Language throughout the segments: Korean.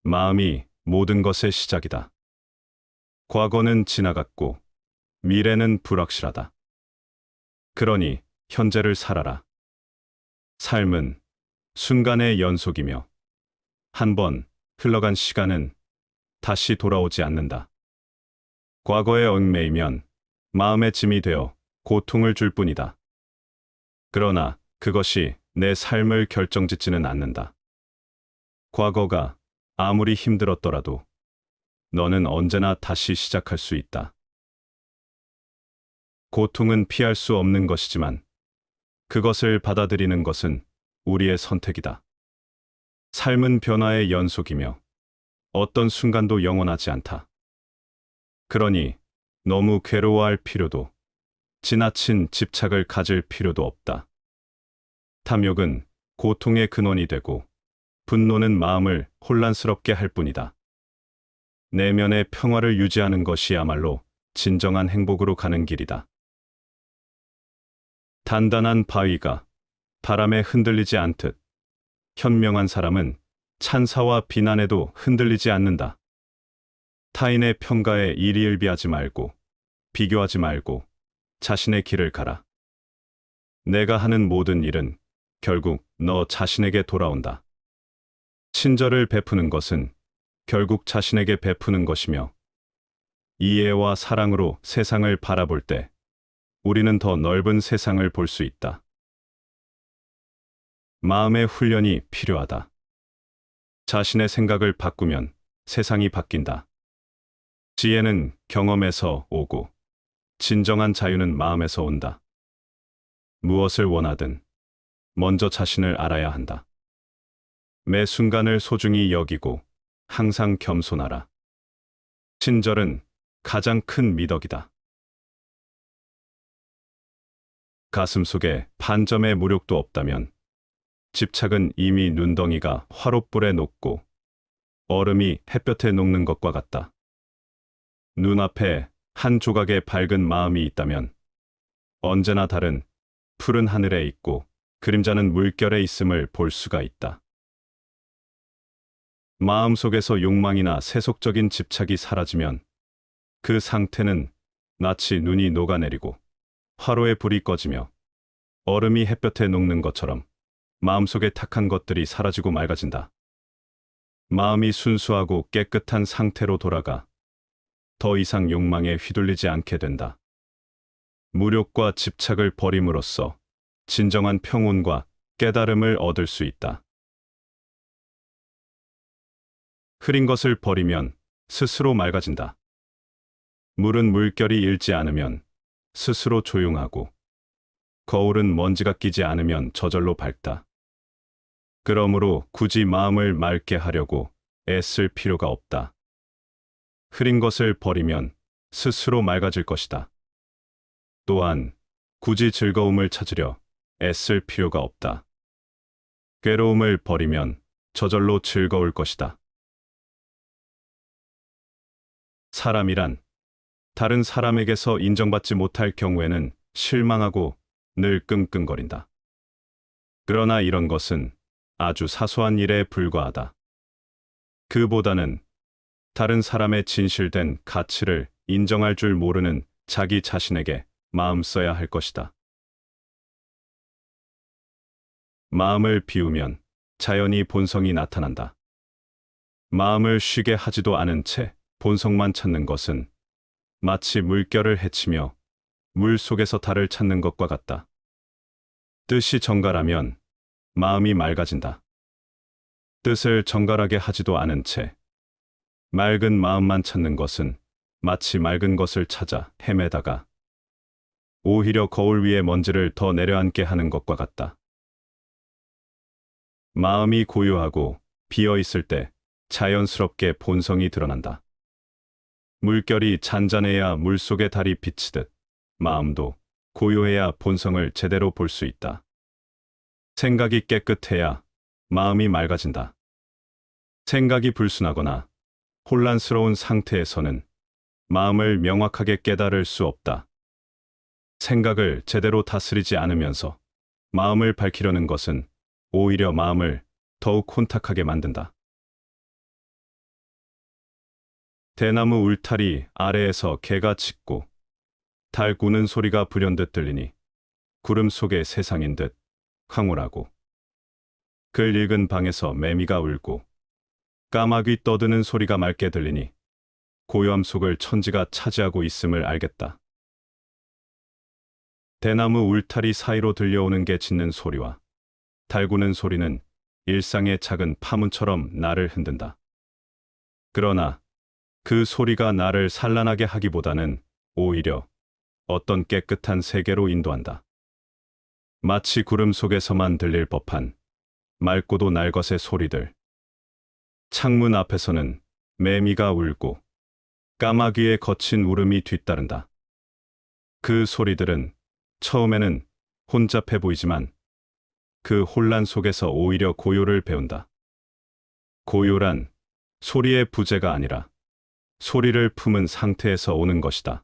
마음이 모든 것의 시작이다. 과거는 지나갔고 미래는 불확실하다. 그러니 현재를 살아라. 삶은 순간의 연속이며 한 번 흘러간 시간은 다시 돌아오지 않는다. 과거에 얽매이면 마음의 짐이 되어 고통을 줄 뿐이다. 그러나 그것이 내 삶을 결정짓지는 않는다. 과거가 아무리 힘들었더라도 너는 언제나 다시 시작할 수 있다. 고통은 피할 수 없는 것이지만 그것을 받아들이는 것은 우리의 선택이다. 삶은 변화의 연속이며 어떤 순간도 영원하지 않다. 그러니 너무 괴로워할 필요도 지나친 집착을 가질 필요도 없다. 탐욕은 고통의 근원이 되고 분노는 마음을 혼란스럽게 할 뿐이다. 내면의 평화를 유지하는 것이야말로 진정한 행복으로 가는 길이다. 단단한 바위가 바람에 흔들리지 않듯 현명한 사람은 찬사와 비난에도 흔들리지 않는다. 타인의 평가에 일희일비하지 말고 비교하지 말고 자신의 길을 가라. 내가 하는 모든 일은 결국 너 자신에게 돌아온다. 친절을 베푸는 것은 결국 자신에게 베푸는 것이며 이해와 사랑으로 세상을 바라볼 때 우리는 더 넓은 세상을 볼 수 있다. 마음의 훈련이 필요하다. 자신의 생각을 바꾸면 세상이 바뀐다. 지혜는 경험에서 오고 진정한 자유는 마음에서 온다. 무엇을 원하든 먼저 자신을 알아야 한다. 매 순간을 소중히 여기고 항상 겸손하라. 친절은 가장 큰 미덕이다. 가슴속에 반점의 무력도 없다면 집착은 이미 눈덩이가 화롯불에 녹고 얼음이 햇볕에 녹는 것과 같다. 눈앞에 한 조각의 밝은 마음이 있다면 언제나 다른 푸른 하늘에 있고 그림자는 물결에 있음을 볼 수가 있다. 마음속에서 욕망이나 세속적인 집착이 사라지면 그 상태는 마치 눈이 녹아내리고 화로에 불이 꺼지며 얼음이 햇볕에 녹는 것처럼 마음속의 탁한 것들이 사라지고 맑아진다. 마음이 순수하고 깨끗한 상태로 돌아가 더 이상 욕망에 휘둘리지 않게 된다. 무력과 집착을 버림으로써 진정한 평온과 깨달음을 얻을 수 있다. 흐린 것을 버리면 스스로 맑아진다. 물은 물결이 잃지 않으면 스스로 조용하고 거울은 먼지가 끼지 않으면 저절로 밝다. 그러므로 굳이 마음을 맑게 하려고 애쓸 필요가 없다. 흐린 것을 버리면 스스로 맑아질 것이다. 또한 굳이 즐거움을 찾으려 애쓸 필요가 없다. 괴로움을 버리면 저절로 즐거울 것이다. 사람이란 다른 사람에게서 인정받지 못할 경우에는 실망하고 늘 끙끙거린다. 그러나 이런 것은 아주 사소한 일에 불과하다. 그보다는 다른 사람의 진실된 가치를 인정할 줄 모르는 자기 자신에게 마음 써야 할 것이다. 마음을 비우면 자연히 본성이 나타난다. 마음을 쉬게 하지도 않은 채 본성만 찾는 것은 마치 물결을 헤치며 물 속에서 달을 찾는 것과 같다. 뜻이 정갈하면 마음이 맑아진다. 뜻을 정갈하게 하지도 않은 채 맑은 마음만 찾는 것은 마치 맑은 것을 찾아 헤매다가 오히려 거울 위에 먼지를 더 내려앉게 하는 것과 같다. 마음이 고요하고 비어 있을 때 자연스럽게 본성이 드러난다. 물결이 잔잔해야 물속의 달이 비치듯 마음도 고요해야 본성을 제대로 볼 수 있다. 생각이 깨끗해야 마음이 맑아진다. 생각이 불순하거나 혼란스러운 상태에서는 마음을 명확하게 깨달을 수 없다. 생각을 제대로 다스리지 않으면서 마음을 밝히려는 것은 오히려 마음을 더욱 혼탁하게 만든다. 대나무 울타리 아래에서 개가 짖고 달 구는 소리가 불현듯 들리니 구름 속의 세상인 듯 황홀하고, 글 읽은 방에서 매미가 울고 까마귀 떠드는 소리가 맑게 들리니 고요함 속을 천지가 차지하고 있음을 알겠다. 대나무 울타리 사이로 들려오는 게 짖는 소리와 달구는 소리는 일상의 작은 파문처럼 나를 흔든다. 그러나 그 소리가 나를 산란하게 하기보다는 오히려 어떤 깨끗한 세계로 인도한다. 마치 구름 속에서만 들릴 법한 맑고도 날것의 소리들. 창문 앞에서는 매미가 울고 까마귀의 거친 울음이 뒤따른다. 그 소리들은 처음에는 혼잡해 보이지만 그 혼란 속에서 오히려 고요를 배운다. 고요란 소리의 부재가 아니라 소리를 품은 상태에서 오는 것이다.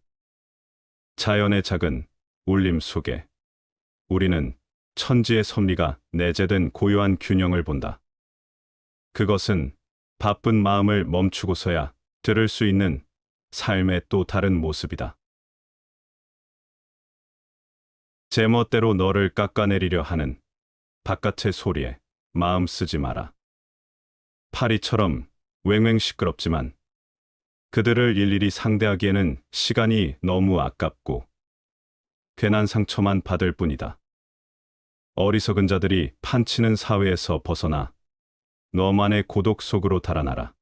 자연의 작은 울림 속에 우리는 천지의 섭리가 내재된 고요한 균형을 본다. 그것은 바쁜 마음을 멈추고서야 들을 수 있는 삶의 또 다른 모습이다. 제멋대로 너를 깎아내리려 하는 바깥의 소리에 마음 쓰지 마라. 파리처럼 왱왱 시끄럽지만 그들을 일일이 상대하기에는 시간이 너무 아깝고 괜한 상처만 받을 뿐이다. 어리석은 자들이 판치는 사회에서 벗어나 너만의 고독 속으로 달아나라.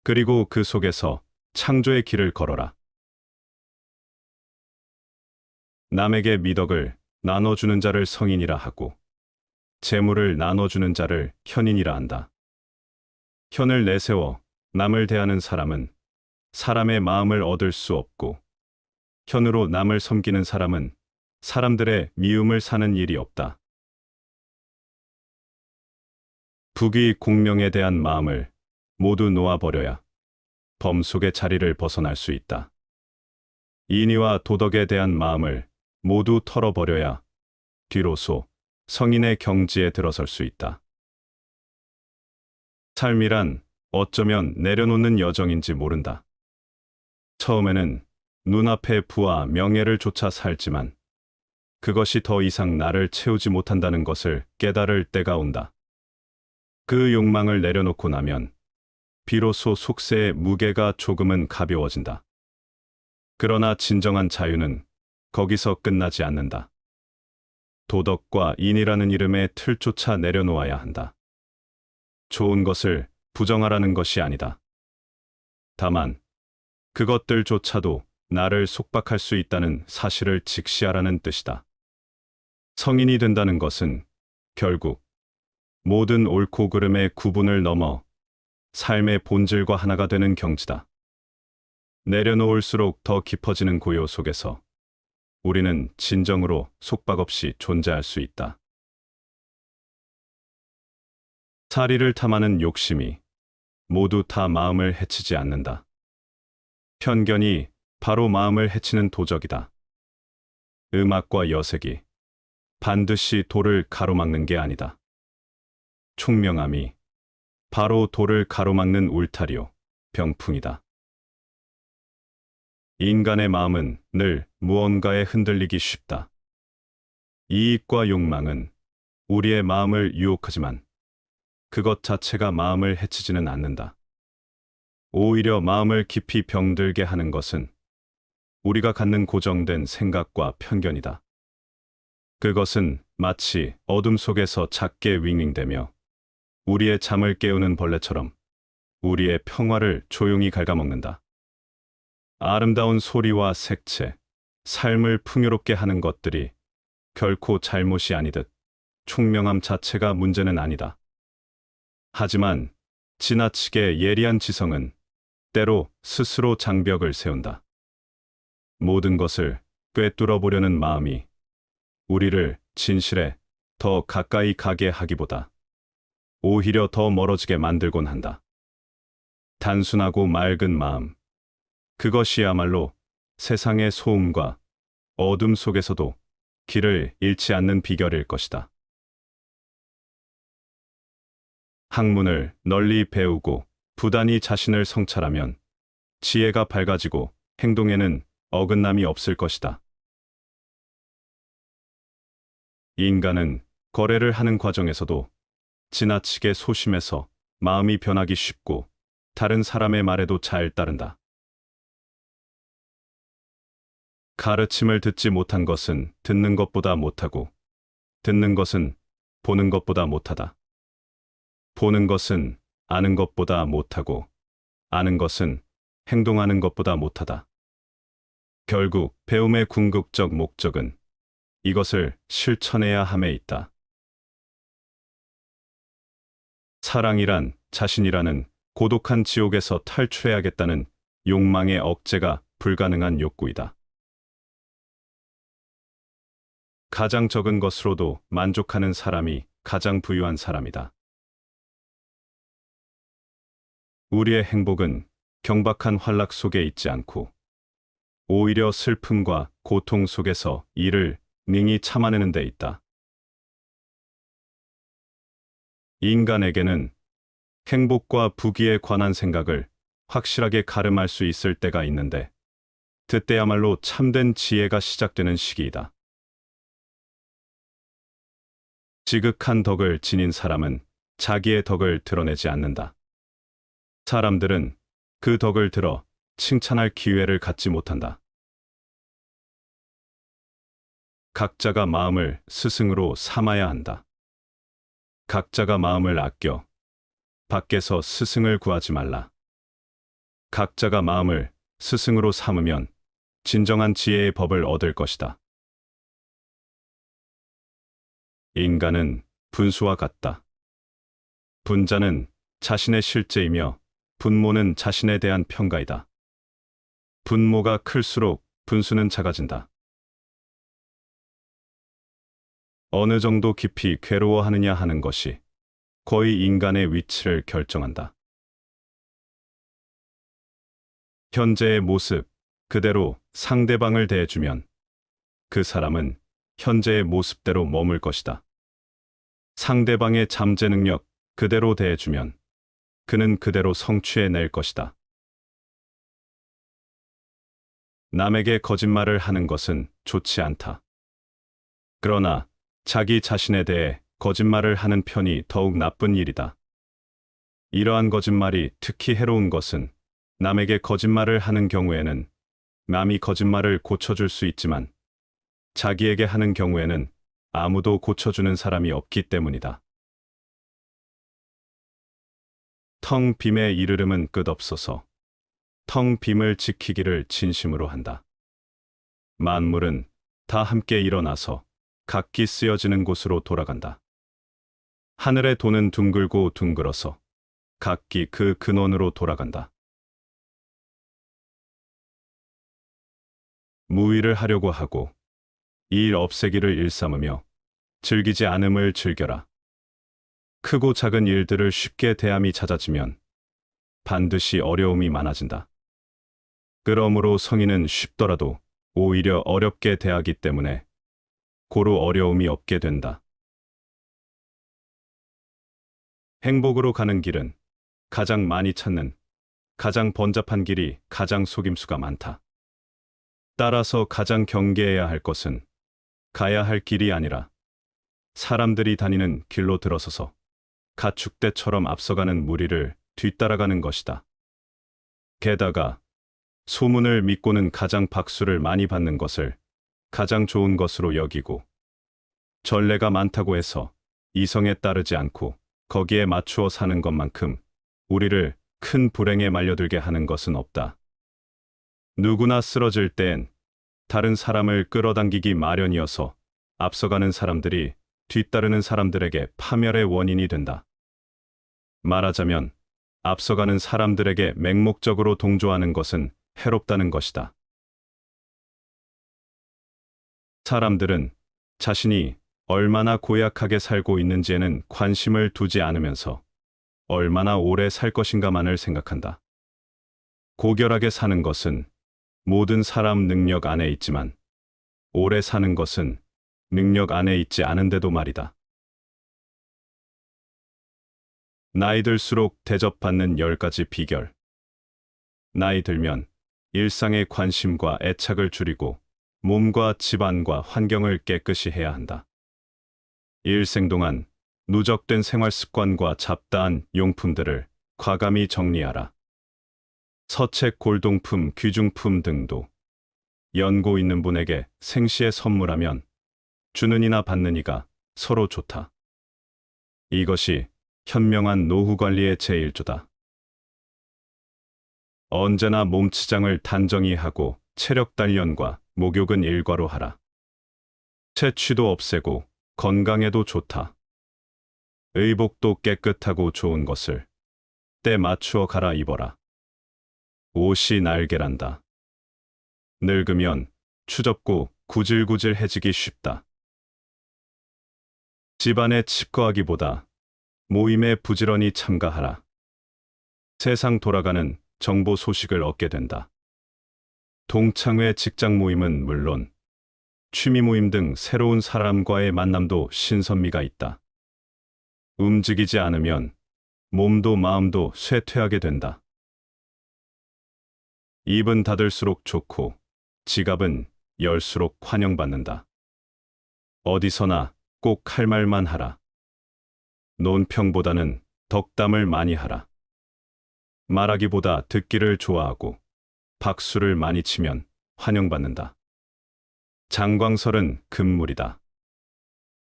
그리고 그 속에서 창조의 길을 걸어라. 남에게 미덕을 나눠주는 자를 성인이라 하고 재물을 나눠주는 자를 현인이라 한다. 현을 내세워 남을 대하는 사람은 사람의 마음을 얻을 수 없고, 현으로 남을 섬기는 사람은 사람들의 미움을 사는 일이 없다. 부귀 공명에 대한 마음을 모두 놓아버려야 범속의 자리를 벗어날 수 있다. 인의와 도덕에 대한 마음을 모두 털어버려야 뒤로소 성인의 경지에 들어설 수 있다. 삶이란 어쩌면 내려놓는 여정인지 모른다. 처음에는 눈앞의 부와 명예를 쫓아 살지만 그것이 더 이상 나를 채우지 못한다는 것을 깨달을 때가 온다. 그 욕망을 내려놓고 나면 비로소 속세의 무게가 조금은 가벼워진다. 그러나 진정한 자유는 거기서 끝나지 않는다. 도덕과 인이라는 이름의 틀조차 내려놓아야 한다. 좋은 것을 부정하라는 것이 아니다. 다만 그것들조차도 나를 속박할 수 있다는 사실을 직시하라는 뜻이다. 성인이 된다는 것은 결국 모든 옳고 그름의 구분을 넘어 삶의 본질과 하나가 되는 경지다. 내려놓을수록 더 깊어지는 고요 속에서 우리는 진정으로 속박 없이 존재할 수 있다. 사리를 탐하는 욕심이 모두 다 마음을 해치지 않는다. 편견이 바로 마음을 해치는 도적이다. 음악과 여색이 반드시 도를 가로막는 게 아니다. 총명함이 바로 도를 가로막는 울타리요, 병풍이다. 인간의 마음은 늘 무언가에 흔들리기 쉽다. 이익과 욕망은 우리의 마음을 유혹하지만 그것 자체가 마음을 해치지는 않는다. 오히려 마음을 깊이 병들게 하는 것은 우리가 갖는 고정된 생각과 편견이다. 그것은 마치 어둠 속에서 작게 윙윙대며 우리의 잠을 깨우는 벌레처럼 우리의 평화를 조용히 갉아먹는다. 아름다운 소리와 색채, 삶을 풍요롭게 하는 것들이 결코 잘못이 아니듯 총명함 자체가 문제는 아니다. 하지만 지나치게 예리한 지성은 때로 스스로 장벽을 세운다. 모든 것을 꿰뚫어 보려는 마음이 우리를 진실에 더 가까이 가게 하기보다 오히려 더 멀어지게 만들곤 한다. 단순하고 맑은 마음, 그것이야말로 세상의 소음과 어둠 속에서도 길을 잃지 않는 비결일 것이다. 학문을 널리 배우고 부단히 자신을 성찰하면 지혜가 밝아지고 행동에는 어긋남이 없을 것이다. 인간은 거래를 하는 과정에서도 지나치게 소심해서 마음이 변하기 쉽고 다른 사람의 말에도 잘 따른다. 가르침을 듣지 못한 것은 듣는 것보다 못하고, 듣는 것은 보는 것보다 못하다. 보는 것은 아는 것보다 못하고, 아는 것은 행동하는 것보다 못하다. 결국 배움의 궁극적 목적은 이것을 실천해야 함에 있다. 사랑이란 자신이라는 고독한 지옥에서 탈출해야겠다는 욕망의 억제가 불가능한 욕구이다. 가장 적은 것으로도 만족하는 사람이 가장 부유한 사람이다. 우리의 행복은 경박한 환락 속에 있지 않고 오히려 슬픔과 고통 속에서 이를 능히 참아내는 데 있다. 인간에게는 행복과 부귀에 관한 생각을 확실하게 가름할 수 있을 때가 있는데, 그때야말로 참된 지혜가 시작되는 시기이다. 지극한 덕을 지닌 사람은 자기의 덕을 드러내지 않는다. 사람들은 그 덕을 들어 칭찬할 기회를 갖지 못한다. 각자가 마음을 스승으로 삼아야 한다. 각자가 마음을 아껴 밖에서 스승을 구하지 말라. 각자가 마음을 스승으로 삼으면 진정한 지혜의 법을 얻을 것이다. 인간은 분수와 같다. 분자는 자신의 실제이며 분모는 자신에 대한 평가이다. 분모가 클수록 분수는 작아진다. 어느 정도 깊이 괴로워하느냐 하는 것이 거의 인간의 위치를 결정한다. 현재의 모습 그대로 상대방을 대해주면 그 사람은 현재의 모습대로 머물 것이다. 상대방의 잠재 능력 그대로 대해주면 그는 그대로 성취해낼 것이다. 남에게 거짓말을 하는 것은 좋지 않다. 그러나 자기 자신에 대해 거짓말을 하는 편이 더욱 나쁜 일이다. 이러한 거짓말이 특히 해로운 것은 남에게 거짓말을 하는 경우에는 남이 거짓말을 고쳐줄 수 있지만 자기에게 하는 경우에는 아무도 고쳐주는 사람이 없기 때문이다. 텅 빔의 이르름은 끝없어서 텅 빔을 지키기를 진심으로 한다. 만물은 다 함께 일어나서 각기 쓰여지는 곳으로 돌아간다. 하늘의 도는 둥글고 둥글어서 각기 그 근원으로 돌아간다. 무의를 하려고 하고 일 없애기를 일삼으며 즐기지 않음을 즐겨라. 크고 작은 일들을 쉽게 대함이 잦아지면 반드시 어려움이 많아진다. 그러므로 성인은 쉽더라도 오히려 어렵게 대하기 때문에 고루 어려움이 없게 된다. 행복으로 가는 길은 가장 많이 찾는, 가장 번잡한 길이 가장 속임수가 많다. 따라서 가장 경계해야 할 것은 가야 할 길이 아니라 사람들이 다니는 길로 들어서서 가축대처럼 앞서가는 무리를 뒤따라가는 것이다. 게다가 소문을 믿고는 가장 박수를 많이 받는 것을 가장 좋은 것으로 여기고 전례가 많다고 해서 이성에 따르지 않고 거기에 맞추어 사는 것만큼 우리를 큰 불행에 말려들게 하는 것은 없다. 누구나 쓰러질 땐 다른 사람을 끌어당기기 마련이어서 앞서가는 사람들이 뒤따르는 사람들에게 파멸의 원인이 된다. 말하자면 앞서가는 사람들에게 맹목적으로 동조하는 것은 해롭다는 것이다. 사람들은 자신이 얼마나 고약하게 살고 있는지에는 관심을 두지 않으면서 얼마나 오래 살 것인가만을 생각한다. 고결하게 사는 것은 모든 사람 능력 안에 있지만 오래 사는 것은 능력 안에 있지 않은데도 말이다. 나이 들수록 대접받는 10가지 비결. 나이 들면 일상의 관심과 애착을 줄이고 몸과 집안과 환경을 깨끗이 해야 한다. 일생 동안 누적된 생활 습관과 잡다한 용품들을 과감히 정리하라. 서책, 골동품, 귀중품 등도 연고 있는 분에게 생시에 선물하면 주는 이나 받는 이가 서로 좋다. 이것이 현명한 노후 관리의 제1조다. 언제나 몸치장을 단정히 하고 체력 단련과 목욕은 일과로 하라. 체취도 없애고 건강에도 좋다. 의복도 깨끗하고 좋은 것을 때 맞추어 갈아입어라. 옷이 날개란다. 늙으면 추접고 구질구질해지기 쉽다. 집안에 칩거하기보다 모임에 부지런히 참가하라. 세상 돌아가는 정보 소식을 얻게 된다. 동창회 직장 모임은 물론 취미 모임 등 새로운 사람과의 만남도 신선미가 있다. 움직이지 않으면 몸도 마음도 쇠퇴하게 된다. 입은 닫을수록 좋고 지갑은 열수록 환영받는다. 어디서나 꼭 할 말만 하라. 논평보다는 덕담을 많이 하라. 말하기보다 듣기를 좋아하고 박수를 많이 치면 환영받는다. 장광설은 금물이다.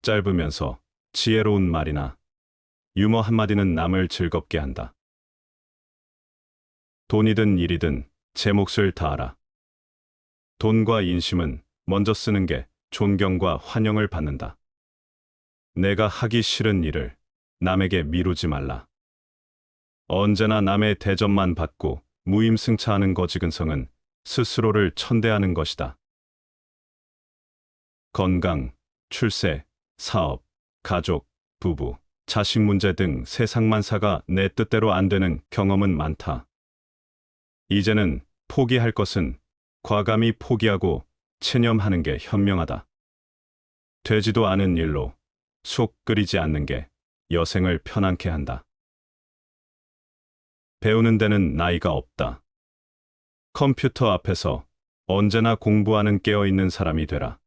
짧으면서 지혜로운 말이나 유머 한마디는 남을 즐겁게 한다. 돈이든 일이든 제 몫을 다하라. 돈과 인심은 먼저 쓰는 게 존경과 환영을 받는다. 내가 하기 싫은 일을 남에게 미루지 말라. 언제나 남의 대접만 받고 무임승차하는 거지근성은 스스로를 천대하는 것이다. 건강, 출세, 사업, 가족, 부부, 자식 문제 등 세상만사가 내 뜻대로 안 되는 경험은 많다. 이제는 포기할 것은 과감히 포기하고 체념하는 게 현명하다. 되지도 않은 일로 속 끓이지 않는 게 여생을 편안케 한다. 배우는 데는 나이가 없다. 컴퓨터 앞에서 언제나 공부하는 깨어있는 사람이 되라.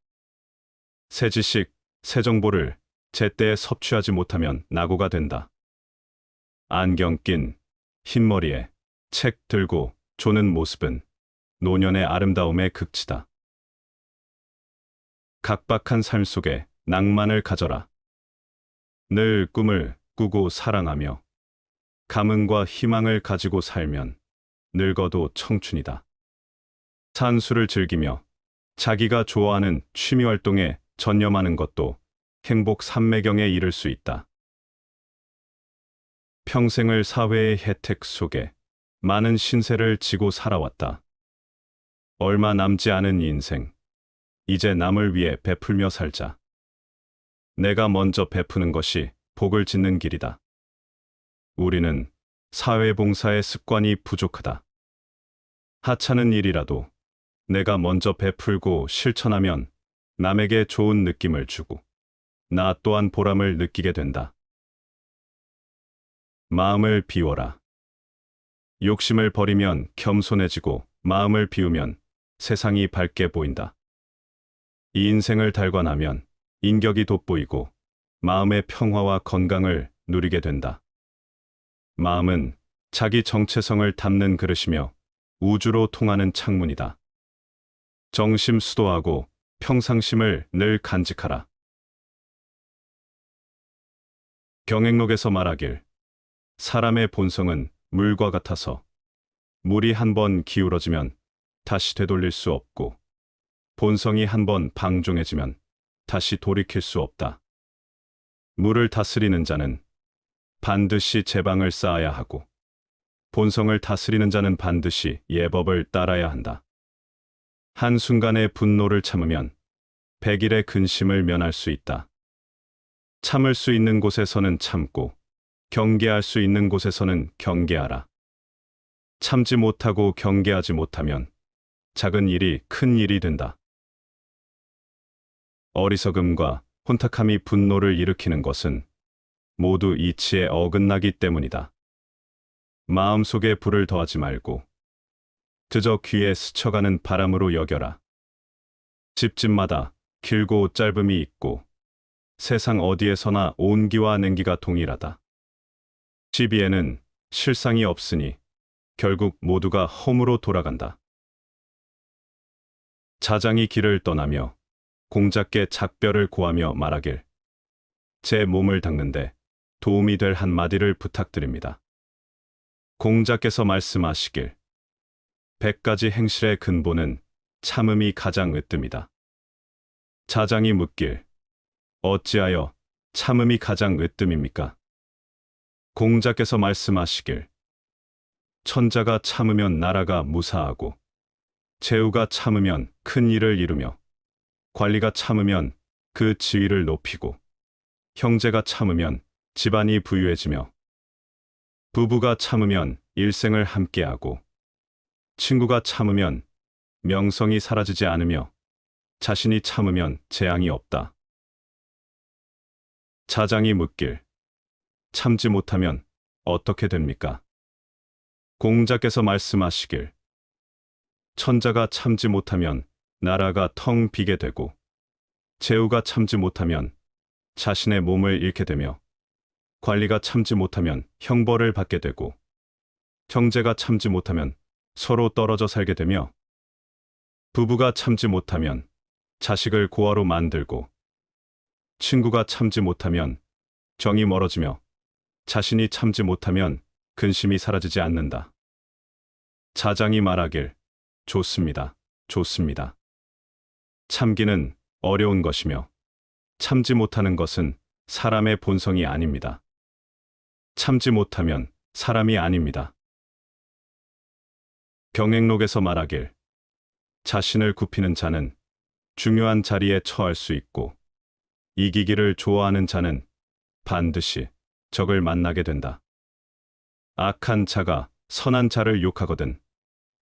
새 지식, 새 정보를 제때에 섭취하지 못하면 낙오가 된다. 안경 낀 흰머리에 책 들고 조는 모습은 노년의 아름다움의 극치다. 각박한 삶 속에 낭만을 가져라. 늘 꿈을 꾸고 사랑하며 가문과 희망을 가지고 살면 늙어도 청춘이다. 산수를 즐기며 자기가 좋아하는 취미 활동에 전념하는 것도 행복 삼매경에 이를 수 있다. 평생을 사회의 혜택 속에 많은 신세를 지고 살아왔다. 얼마 남지 않은 인생, 이제 남을 위해 베풀며 살자. 내가 먼저 베푸는 것이 복을 짓는 길이다. 우리는 사회봉사의 습관이 부족하다. 하찮은 일이라도 내가 먼저 베풀고 실천하면 남에게 좋은 느낌을 주고 나 또한 보람을 느끼게 된다. 마음을 비워라. 욕심을 버리면 겸손해지고 마음을 비우면 세상이 밝게 보인다. 이 인생을 달고 나면 인격이 돋보이고 마음의 평화와 건강을 누리게 된다. 마음은 자기 정체성을 담는 그릇이며 우주로 통하는 창문이다. 정심수도하고 평상심을 늘 간직하라. 경행록에서 말하길 사람의 본성은 물과 같아서 물이 한번 기울어지면 다시 되돌릴 수 없고 본성이 한번 방종해지면 다시 돌이킬 수 없다. 물을 다스리는 자는 반드시 제방을 쌓아야 하고 본성을 다스리는 자는 반드시 예법을 따라야 한다. 한순간의 분노를 참으면 100일의 근심을 면할 수 있다. 참을 수 있는 곳에서는 참고 경계할 수 있는 곳에서는 경계하라. 참지 못하고 경계하지 못하면 작은 일이 큰 일이 된다. 어리석음과 혼탁함이 분노를 일으키는 것은 모두 이치에 어긋나기 때문이다. 마음속에 불을 더하지 말고 그저 귀에 스쳐가는 바람으로 여겨라. 집집마다 길고 짧음이 있고 세상 어디에서나 온기와 냉기가 동일하다. 시비에는 실상이 없으니 결국 모두가 험으로 돌아간다. 자장이 길을 떠나며 공자께 작별을 고하며 말하길, 제 몸을 닦는데 도움이 될 한마디를 부탁드립니다. 공자께서 말씀하시길, 100가지 행실의 근본은 참음이 가장 으뜸이다. 자장이 묻길, 어찌하여 참음이 가장 으뜸입니까? 공자께서 말씀하시길, 천자가 참으면 나라가 무사하고, 제후가 참으면 큰 일을 이루며, 관리가 참으면 그 지위를 높이고, 형제가 참으면 집안이 부유해지며, 부부가 참으면 일생을 함께하고, 친구가 참으면 명성이 사라지지 않으며, 자신이 참으면 재앙이 없다. 자장이 묻길, 참지 못하면 어떻게 됩니까? 공자께서 말씀하시길, 천자가 참지 못하면 나라가 텅 비게 되고, 제후가 참지 못하면 자신의 몸을 잃게 되며, 관리가 참지 못하면 형벌을 받게 되고, 형제가 참지 못하면 서로 떨어져 살게 되며, 부부가 참지 못하면 자식을 고아로 만들고, 친구가 참지 못하면 정이 멀어지며, 자신이 참지 못하면 근심이 사라지지 않는다. 자장이 말하길, 좋습니다. 좋습니다. 참기는 어려운 것이며, 참지 못하는 것은 사람의 본성이 아닙니다. 참지 못하면 사람이 아닙니다. 경행록에서 말하길, 자신을 굽히는 자는 중요한 자리에 처할 수 있고, 이기기를 좋아하는 자는 반드시 적을 만나게 된다. 악한 자가 선한 자를 욕하거든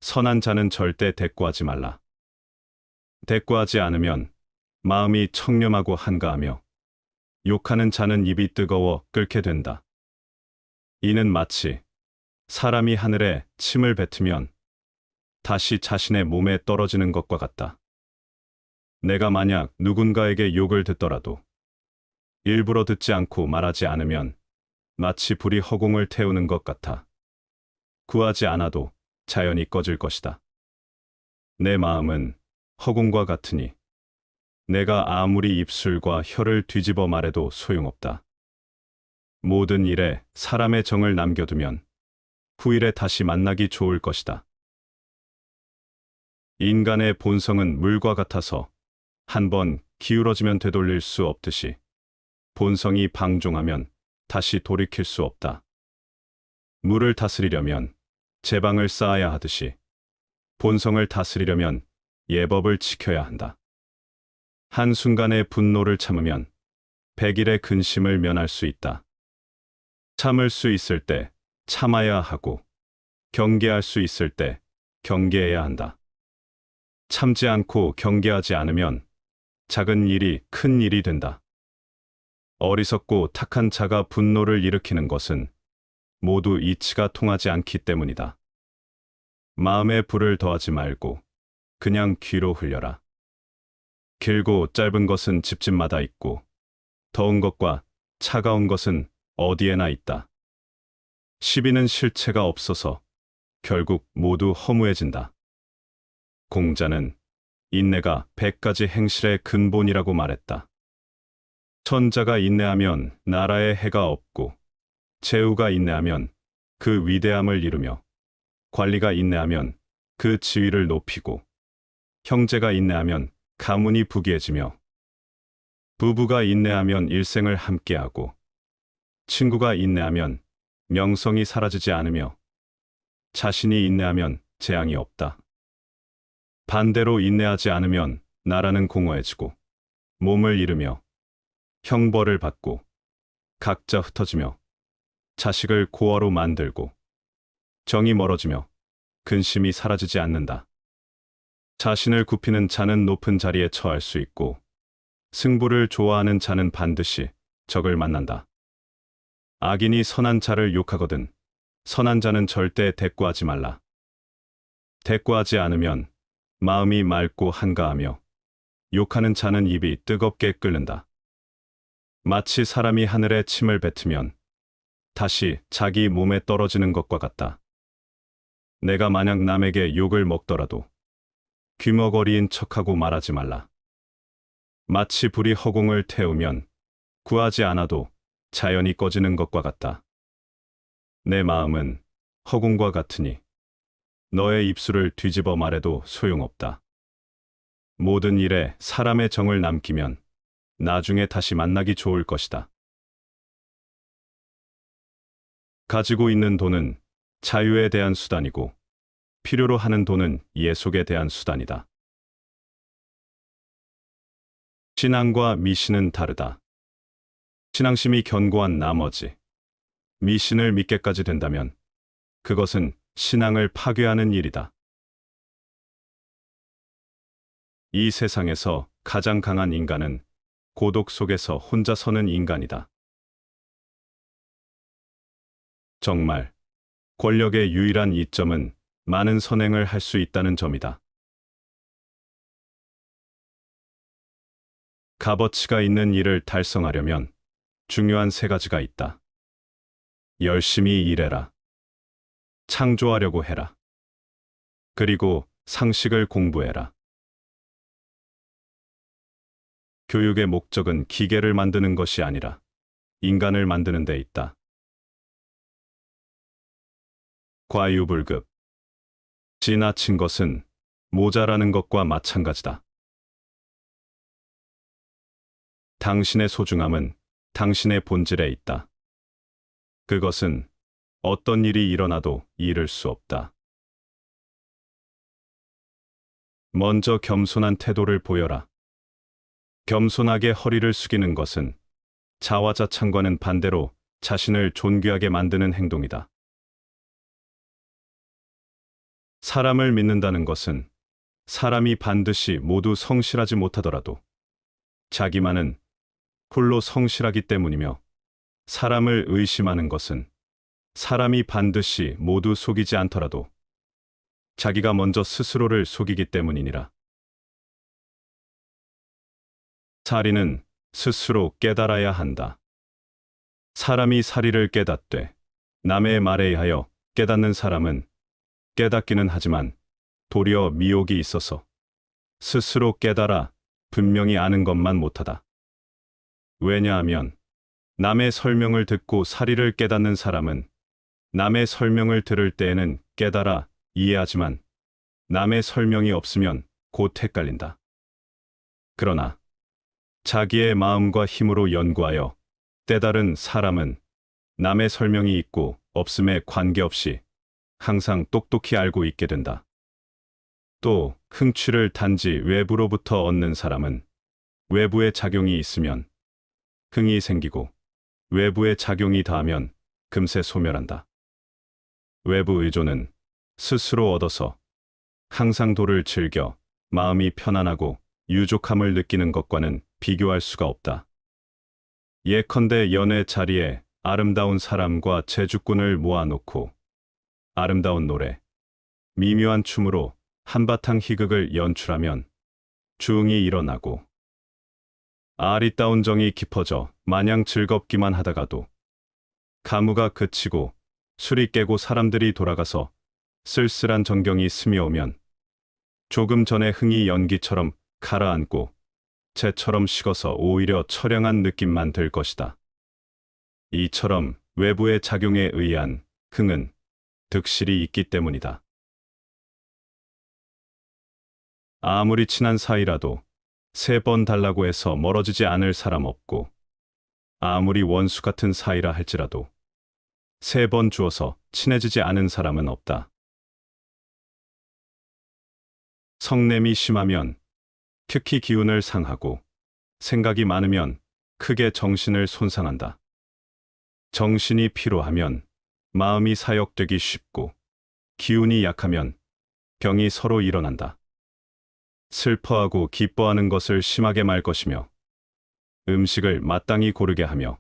선한 자는 절대 대꾸하지 말라. 대꾸하지 않으면 마음이 청렴하고 한가하며, 욕하는 자는 입이 뜨거워 끓게 된다. 이는 마치 사람이 하늘에 침을 뱉으면 다시 자신의 몸에 떨어지는 것과 같다. 내가 만약 누군가에게 욕을 듣더라도 일부러 듣지 않고 말하지 않으면 마치 불이 허공을 태우는 것 같아 구하지 않아도 자연히 꺼질 것이다. 내 마음은 허공과 같으니 내가 아무리 입술과 혀를 뒤집어 말해도 소용없다. 모든 일에 사람의 정을 남겨두면 후일에 다시 만나기 좋을 것이다. 인간의 본성은 물과 같아서 한번 기울어지면 되돌릴 수 없듯이 본성이 방종하면 다시 돌이킬 수 없다. 물을 다스리려면 제방을 쌓아야 하듯이 본성을 다스리려면 예법을 지켜야 한다. 한순간의 분노를 참으면 100일의 근심을 면할 수 있다. 참을 수 있을 때 참아야 하고, 경계할 수 있을 때 경계해야 한다. 참지 않고 경계하지 않으면 작은 일이 큰 일이 된다. 어리석고 탁한 자가 분노를 일으키는 것은 모두 이치가 통하지 않기 때문이다. 마음에 불을 더하지 말고 그냥 귀로 흘려라. 길고 짧은 것은 집집마다 있고, 더운 것과 차가운 것은 어디에나 있다. 시비는 실체가 없어서 결국 모두 허무해진다. 공자는 인내가 100가지 행실의 근본이라고 말했다. 천자가 인내하면 나라에 해가 없고, 제후가 인내하면 그 위대함을 이루며, 관리가 인내하면 그 지위를 높이고, 형제가 인내하면 가문이 부귀해지며, 부부가 인내하면 일생을 함께하고, 친구가 인내하면 명성이 사라지지 않으며, 자신이 인내하면 재앙이 없다. 반대로 인내하지 않으면 나라는 공허해지고, 몸을 잃으며, 형벌을 받고, 각자 흩어지며, 자식을 고아로 만들고, 정이 멀어지며 근심이 사라지지 않는다. 자신을 굽히는 자는 높은 자리에 처할 수 있고, 승부를 좋아하는 자는 반드시 적을 만난다. 악인이 선한 자를 욕하거든 선한 자는 절대 대꾸하지 말라. 대꾸하지 않으면 마음이 맑고 한가하며 욕하는 자는 입이 뜨겁게 끓는다. 마치 사람이 하늘에 침을 뱉으면 다시 자기 몸에 떨어지는 것과 같다. 내가 만약 남에게 욕을 먹더라도 귀머거리인 척하고 말하지 말라. 마치 불이 허공을 태우면 구하지 않아도 자연히 꺼지는 것과 같다. 내 마음은 허공과 같으니 너의 입술을 뒤집어 말해도 소용없다. 모든 일에 사람의 정을 남기면 나중에 다시 만나기 좋을 것이다. 가지고 있는 돈은 자유에 대한 수단이고 필요로 하는 돈은 예속에 대한 수단이다. 신앙과 미신은 다르다. 신앙심이 견고한 나머지 미신을 믿게까지 된다면 그것은 신앙을 파괴하는 일이다. 이 세상에서 가장 강한 인간은 고독 속에서 혼자 서는 인간이다. 정말 권력의 유일한 이점은 많은 선행을 할 수 있다는 점이다. 값어치가 있는 일을 달성하려면 중요한 세 가지가 있다. 열심히 일해라. 창조하려고 해라. 그리고 상식을 공부해라. 교육의 목적은 기계를 만드는 것이 아니라 인간을 만드는 데 있다. 과유불급. 지나친 것은 모자라는 것과 마찬가지다. 당신의 소중함은 당신의 본질에 있다. 그것은 어떤 일이 일어나도 잃을 수 없다. 먼저 겸손한 태도를 보여라. 겸손하게 허리를 숙이는 것은 자화자찬과는 반대로 자신을 존귀하게 만드는 행동이다. 사람을 믿는다는 것은 사람이 반드시 모두 성실하지 못하더라도 자기만은 홀로 성실하기 때문이며, 사람을 의심하는 것은 사람이 반드시 모두 속이지 않더라도 자기가 먼저 스스로를 속이기 때문이니라. 사리는 스스로 깨달아야 한다. 사람이 사리를 깨닫되 남의 말에 의하여 깨닫는 사람은 깨닫기는 하지만 도리어 미혹이 있어서 스스로 깨달아 분명히 아는 것만 못하다. 왜냐하면 남의 설명을 듣고 사리를 깨닫는 사람은 남의 설명을 들을 때에는 깨달아 이해하지만 남의 설명이 없으면 곧 헷갈린다. 그러나 자기의 마음과 힘으로 연구하여 깨달은 사람은 남의 설명이 있고 없음에 관계없이 항상 똑똑히 알고 있게 된다. 또 흥취를 단지 외부로부터 얻는 사람은 외부의 작용이 있으면 흥이 생기고 외부의 작용이 닿으면 금세 소멸한다. 외부 의존은 스스로 얻어서 항상 도를 즐겨 마음이 편안하고 유족함을 느끼는 것과는 비교할 수가 없다. 예컨대 연애 자리에 아름다운 사람과 재주꾼을 모아놓고 아름다운 노래, 미묘한 춤으로 한바탕 희극을 연출하면 주응이 일어나고 아리따운 정이 깊어져 마냥 즐겁기만 하다가도 가무가 그치고 술이 깨고 사람들이 돌아가서 쓸쓸한 정경이 스며오면 조금 전에 흥이 연기처럼 가라앉고 재처럼 식어서 오히려 처량한 느낌만 들 것이다. 이처럼 외부의 작용에 의한 흥은 득실이 있기 때문이다. 아무리 친한 사이라도 3번 달라고 해서 멀어지지 않을 사람 없고, 아무리 원수 같은 사이라 할지라도 3번 주어서 친해지지 않은 사람은 없다. 성냄이 심하면 특히 기운을 상하고, 생각이 많으면 크게 정신을 손상한다. 정신이 피로하면 마음이 사역되기 쉽고, 기운이 약하면 병이 서로 일어난다. 슬퍼하고 기뻐하는 것을 심하게 말 것이며, 음식을 마땅히 고르게 하며,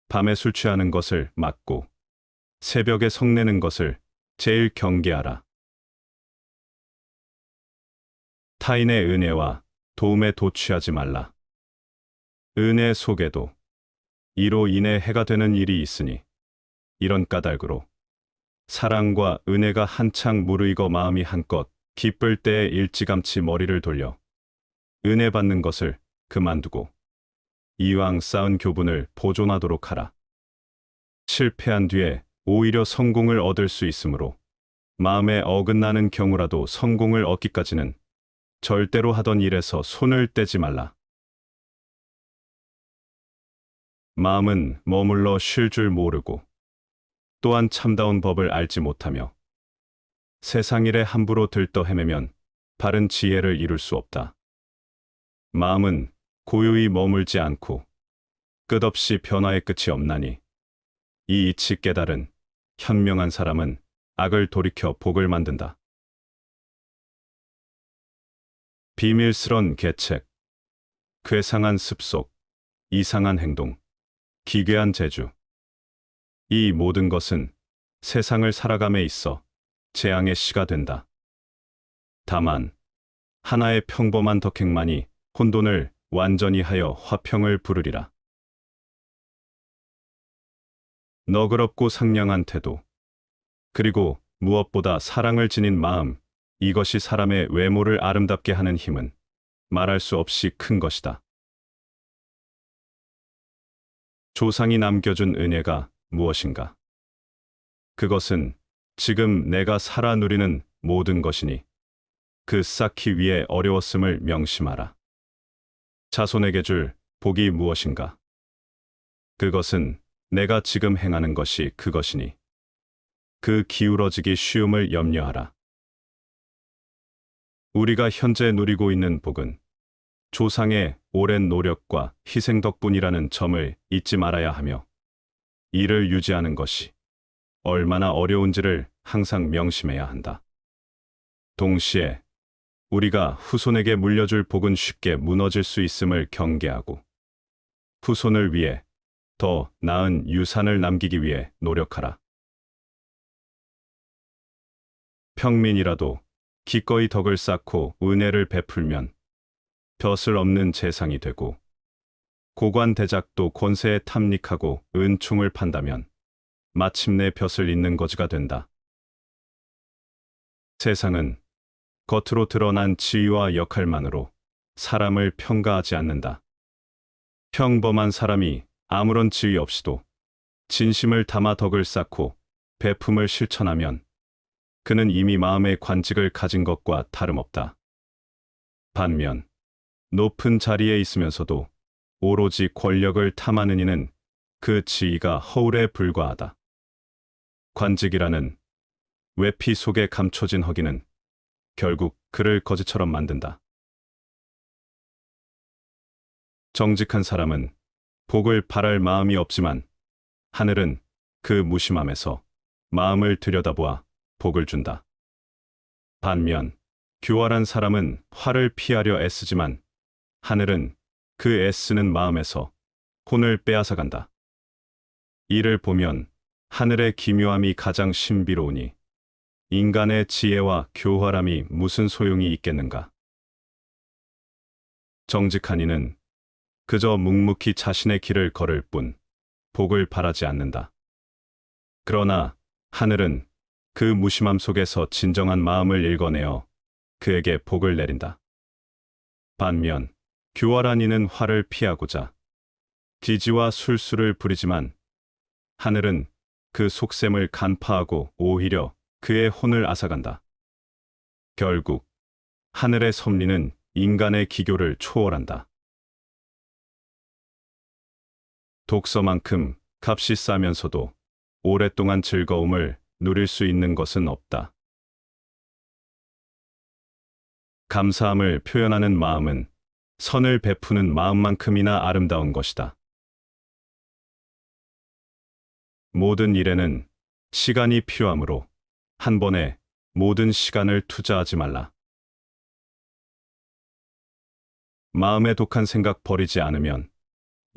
밤에 술 취하는 것을 막고, 새벽에 성내는 것을 제일 경계하라. 타인의 은혜와 도움에 도취하지 말라. 은혜 속에도 이로 인해 해가 되는 일이 있으니 이런 까닭으로 사랑과 은혜가 한창 무르익어 마음이 한껏 기쁠 때에 일찌감치 머리를 돌려 은혜 받는 것을 그만두고 이왕 쌓은 교분을 보존하도록 하라. 실패한 뒤에 오히려 성공을 얻을 수 있으므로 마음에 어긋나는 경우라도 성공을 얻기까지는 절대로 하던 일에서 손을 떼지 말라. 마음은 머물러 쉴 줄 모르고 또한 참다운 법을 알지 못하며 세상 일에 함부로 들떠 헤매면 바른 지혜를 이룰 수 없다. 마음은 고요히 머물지 않고 끝없이 변화의 끝이 없나니 이 이치 깨달은 현명한 사람은 악을 돌이켜 복을 만든다. 비밀스런 계책, 괴상한 습속, 이상한 행동, 기괴한 재주. 이 모든 것은 세상을 살아감에 있어 재앙의 시가 된다. 다만 하나의 평범한 덕행만이 혼돈을 완전히 하여 화평을 부르리라. 너그럽고 상냥한 태도, 그리고 무엇보다 사랑을 지닌 마음, 이것이 사람의 외모를 아름답게 하는 힘은 말할 수 없이 큰 것이다. 조상이 남겨준 은혜가 무엇인가? 그것은 지금 내가 살아 누리는 모든 것이니 그 쌓기 위해 어려웠음을 명심하라. 자손에게 줄 복이 무엇인가? 그것은 내가 지금 행하는 것이 그것이니 그 기울어지기 쉬움을 염려하라. 우리가 현재 누리고 있는 복은 조상의 오랜 노력과 희생 덕분이라는 점을 잊지 말아야 하며 이를 유지하는 것이 얼마나 어려운지를 항상 명심해야 한다. 동시에 우리가 후손에게 물려줄 복은 쉽게 무너질 수 있음을 경계하고 후손을 위해 더 나은 유산을 남기기 위해 노력하라. 평민이라도 기꺼이 덕을 쌓고 은혜를 베풀면 벼슬 없는 재상이 되고 고관대작도 권세에 탐닉하고 은총을 판다면 마침내 벼슬 있는 거지가 된다. 세상은 겉으로 드러난 지위와 역할만으로 사람을 평가하지 않는다. 평범한 사람이 아무런 지위 없이도 진심을 담아 덕을 쌓고 베품을 실천하면 그는 이미 마음의 관직을 가진 것과 다름없다. 반면 높은 자리에 있으면서도 오로지 권력을 탐하는 이는 그 지위가 허울에 불과하다. 관직이라는 외피 속에 감춰진 허기는 결국 그를 거지처럼 만든다. 정직한 사람은 복을 바랄 마음이 없지만 하늘은 그 무심함에서 마음을 들여다보아 복을 준다. 반면 교활한 사람은 화를 피하려 애쓰지만 하늘은 그 애쓰는 마음에서 혼을 빼앗아간다. 이를 보면 하늘의 기묘함이 가장 신비로우니 인간의 지혜와 교활함이 무슨 소용이 있겠는가? 정직한 이는 그저 묵묵히 자신의 길을 걸을 뿐 복을 바라지 않는다. 그러나 하늘은 그 무심함 속에서 진정한 마음을 읽어내어 그에게 복을 내린다. 반면 교활한 이는 화를 피하고자 기지와 술수를 부리지만 하늘은 그 속셈을 간파하고 오히려 그의 혼을 앗아간다. 결국 하늘의 섭리는 인간의 기교를 초월한다. 독서만큼 값이 싸면서도 오랫동안 즐거움을 누릴 수 있는 것은 없다. 감사함을 표현하는 마음은 선을 베푸는 마음만큼이나 아름다운 것이다. 모든 일에는 시간이 필요하므로 한 번에 모든 시간을 투자하지 말라. 마음에 독한 생각 버리지 않으면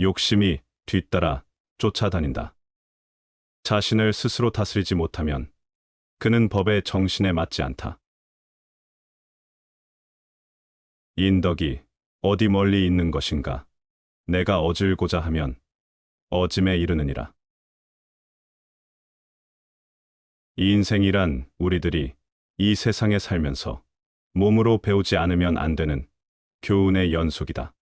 욕심이 뒤따라 쫓아다닌다. 자신을 스스로 다스리지 못하면 그는 법의 정신에 맞지 않다. 인덕이 어디 멀리 있는 것인가? 내가 어질고자 하면 어짐에 이르느니라. 이 인생이란 우리들이 이 세상에 살면서 몸으로 배우지 않으면 안 되는 교훈의 연속이다.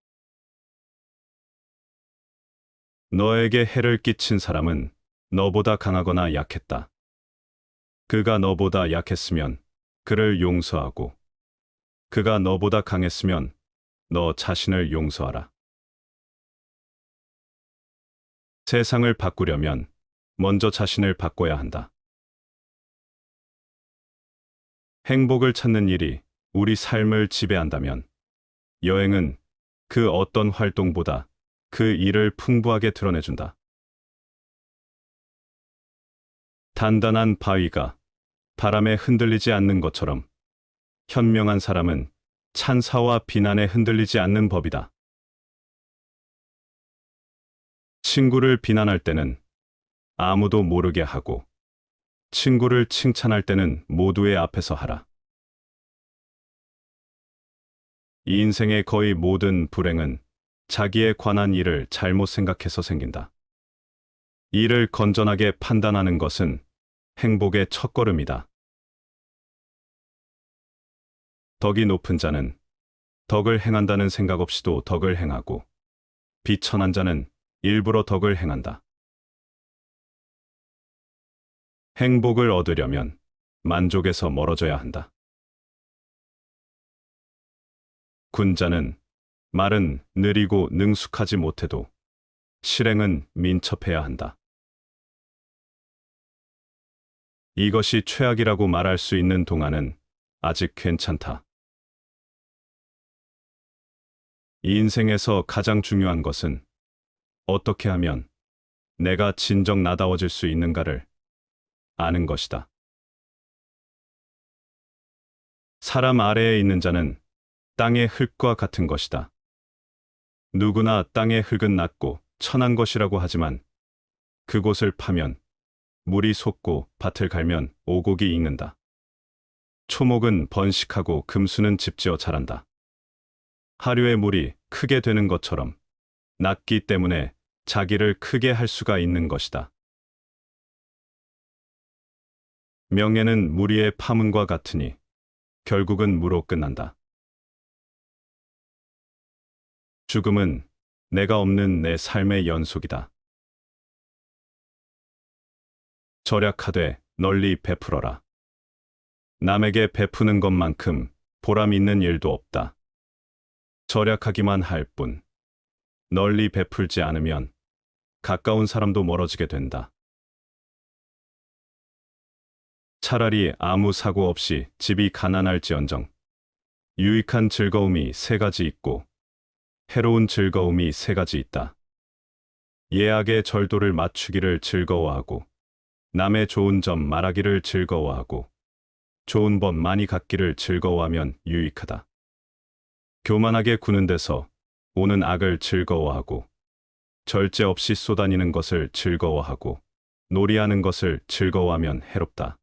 너에게 해를 끼친 사람은 너보다 강하거나 약했다. 그가 너보다 약했으면 그를 용서하고, 그가 너보다 강했으면 너 자신을 용서하라. 세상을 바꾸려면 먼저 자신을 바꿔야 한다. 행복을 찾는 일이 우리 삶을 지배한다면 여행은 그 어떤 활동보다 그 일을 풍부하게 드러내준다. 단단한 바위가 바람에 흔들리지 않는 것처럼 현명한 사람은 찬사와 비난에 흔들리지 않는 법이다. 친구를 비난할 때는 아무도 모르게 하고, 친구를 칭찬할 때는 모두의 앞에서 하라. 이 인생의 거의 모든 불행은 자기에 관한 일을 잘못 생각해서 생긴다. 이를 건전하게 판단하는 것은 행복의 첫걸음이다. 덕이 높은 자는 덕을 행한다는 생각 없이도 덕을 행하고, 비천한 자는 일부러 덕을 행한다. 행복을 얻으려면 만족에서 멀어져야 한다. 군자는 말은 느리고 능숙하지 못해도 실행은 민첩해야 한다. 이것이 최악이라고 말할 수 있는 동안은 아직 괜찮다. 이 인생에서 가장 중요한 것은 어떻게 하면 내가 진정 나다워질 수 있는가를 아는 것이다. 사람 아래에 있는 자는 땅의 흙과 같은 것이다. 누구나 땅의 흙은 낮고 천한 것이라고 하지만 그곳을 파면 물이 솟고 밭을 갈면 오곡이 익는다. 초목은 번식하고 금수는 집지어 자란다. 하류의 물이 크게 되는 것처럼 낮기 때문에 자기를 크게 할 수가 있는 것이다. 명예는 무리의 파문과 같으니 결국은 무로 끝난다. 죽음은 내가 없는 내 삶의 연속이다. 절약하되 널리 베풀어라. 남에게 베푸는 것만큼 보람 있는 일도 없다. 절약하기만 할 뿐, 널리 베풀지 않으면 가까운 사람도 멀어지게 된다. 차라리 아무 사고 없이 집이 가난할지언정 유익한 즐거움이 세 가지 있고 해로운 즐거움이 세 가지 있다. 예악의 절도를 맞추기를 즐거워하고, 남의 좋은 점 말하기를 즐거워하고, 좋은 법 많이 갖기를 즐거워하면 유익하다. 교만하게 구는 데서 오는 악을 즐거워하고, 절제 없이 쏘다니는 것을 즐거워하고, 놀이하는 것을 즐거워하면 해롭다.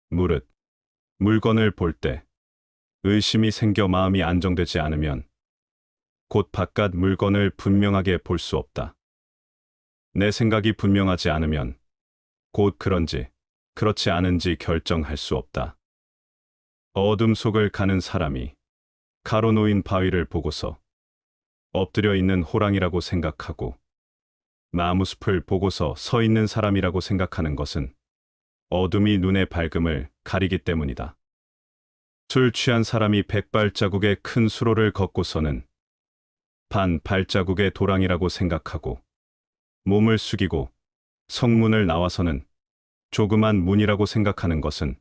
무릇 물건을 볼 때 의심이 생겨 마음이 안정되지 않으면 곧 바깥 물건을 분명하게 볼 수 없다. 내 생각이 분명하지 않으면 곧 그런지 그렇지 않은지 결정할 수 없다. 어둠 속을 가는 사람이 가로놓인 바위를 보고서 엎드려 있는 호랑이라고 생각하고, 나무숲을 보고서 서 있는 사람이라고 생각하는 것은 어둠이 눈의 밝음을 가리기 때문이다. 술 취한 사람이 100발자국의 큰 수로를 걷고서는 반 발자국의 도랑이라고 생각하고, 몸을 숙이고 성문을 나와서는 조그만 문이라고 생각하는 것은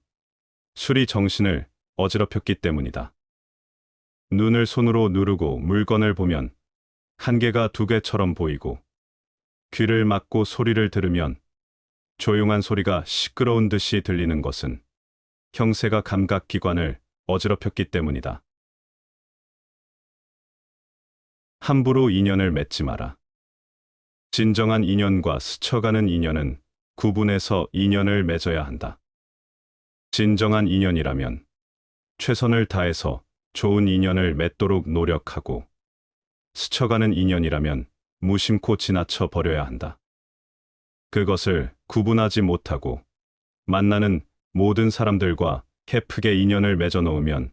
술이 정신을 어지럽혔기 때문이다. 눈을 손으로 누르고 물건을 보면 한 개가 두 개처럼 보이고, 귀를 막고 소리를 들으면 조용한 소리가 시끄러운 듯이 들리는 것은 형세가 감각기관을 어지럽혔기 때문이다. 함부로 인연을 맺지 마라. 진정한 인연과 스쳐가는 인연은 구분해서 인연을 맺어야 한다. 진정한 인연이라면 최선을 다해서 좋은 인연을 맺도록 노력하고, 스쳐가는 인연이라면 무심코 지나쳐 버려야 한다. 그것을 구분하지 못하고 만나는 모든 사람들과 헤프게 인연을 맺어 놓으면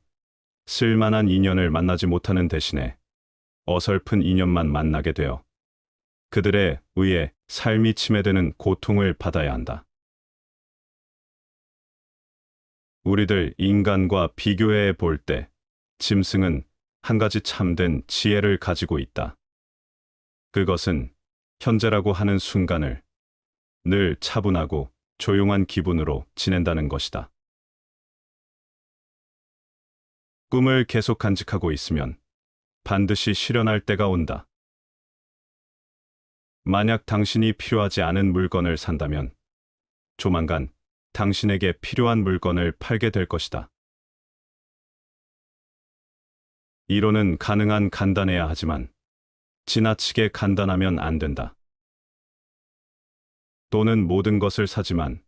쓸만한 인연을 만나지 못하는 대신에 어설픈 인연만 만나게 되어 그들에 의해 삶이 침해되는 고통을 받아야 한다. 우리들 인간과 비교해 볼 때 짐승은 한 가지 참된 지혜를 가지고 있다. 그것은 현재라고 하는 순간을 늘 차분하고 조용한 기분으로 지낸다는 것이다. 꿈을 계속 간직하고 있으면 반드시 실현할 때가 온다. 만약 당신이 필요하지 않은 물건을 산다면 조만간 당신에게 필요한 물건을 팔게 될 것이다. 이론은 가능한 간단해야 하지만 지나치게 간단하면 안 된다. 돈은 모든 것을 사지만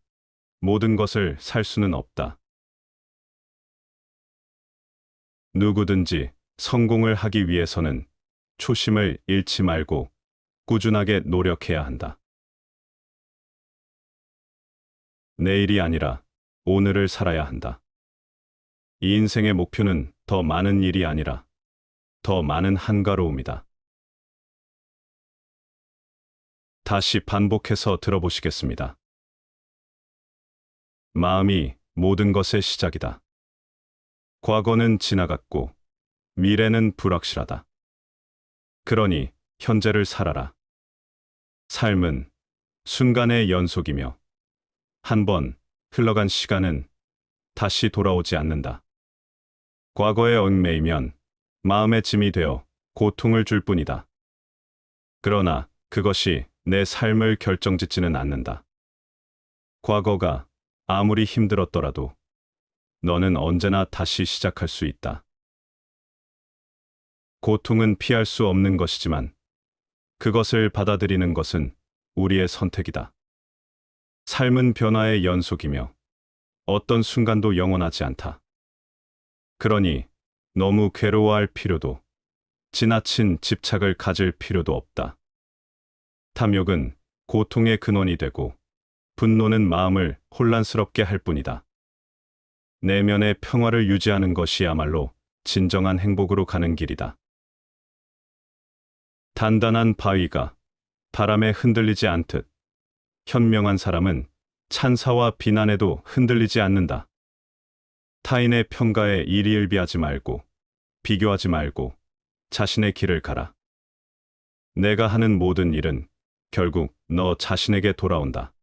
모든 것을 살 수는 없다. 누구든지 성공을 하기 위해서는 초심을 잃지 말고 꾸준하게 노력해야 한다. 내일이 아니라 오늘을 살아야 한다. 이 인생의 목표는 더 많은 일이 아니라 더 많은 한가로움이다. 다시 반복해서 들어보시겠습니다. 마음이 모든 것의 시작이다. 과거는 지나갔고 미래는 불확실하다. 그러니 현재를 살아라. 삶은 순간의 연속이며 한 번 흘러간 시간은 다시 돌아오지 않는다. 과거에 얽매이면 마음의 짐이 되어 고통을 줄 뿐이다. 그러나 그것이 내 삶을 결정짓지는 않는다. 과거가 아무리 힘들었더라도 너는 언제나 다시 시작할 수 있다. 고통은 피할 수 없는 것이지만 그것을 받아들이는 것은 우리의 선택이다. 삶은 변화의 연속이며 어떤 순간도 영원하지 않다. 그러니 너무 괴로워할 필요도 지나친 집착을 가질 필요도 없다. 탐욕은 고통의 근원이 되고 분노는 마음을 혼란스럽게 할 뿐이다. 내면의 평화를 유지하는 것이야말로 진정한 행복으로 가는 길이다. 단단한 바위가 바람에 흔들리지 않듯 현명한 사람은 찬사와 비난에도 흔들리지 않는다. 타인의 평가에 일희일비하지 말고 비교하지 말고 자신의 길을 가라. 내가 하는 모든 일은 결국 너 자신에게 돌아온다.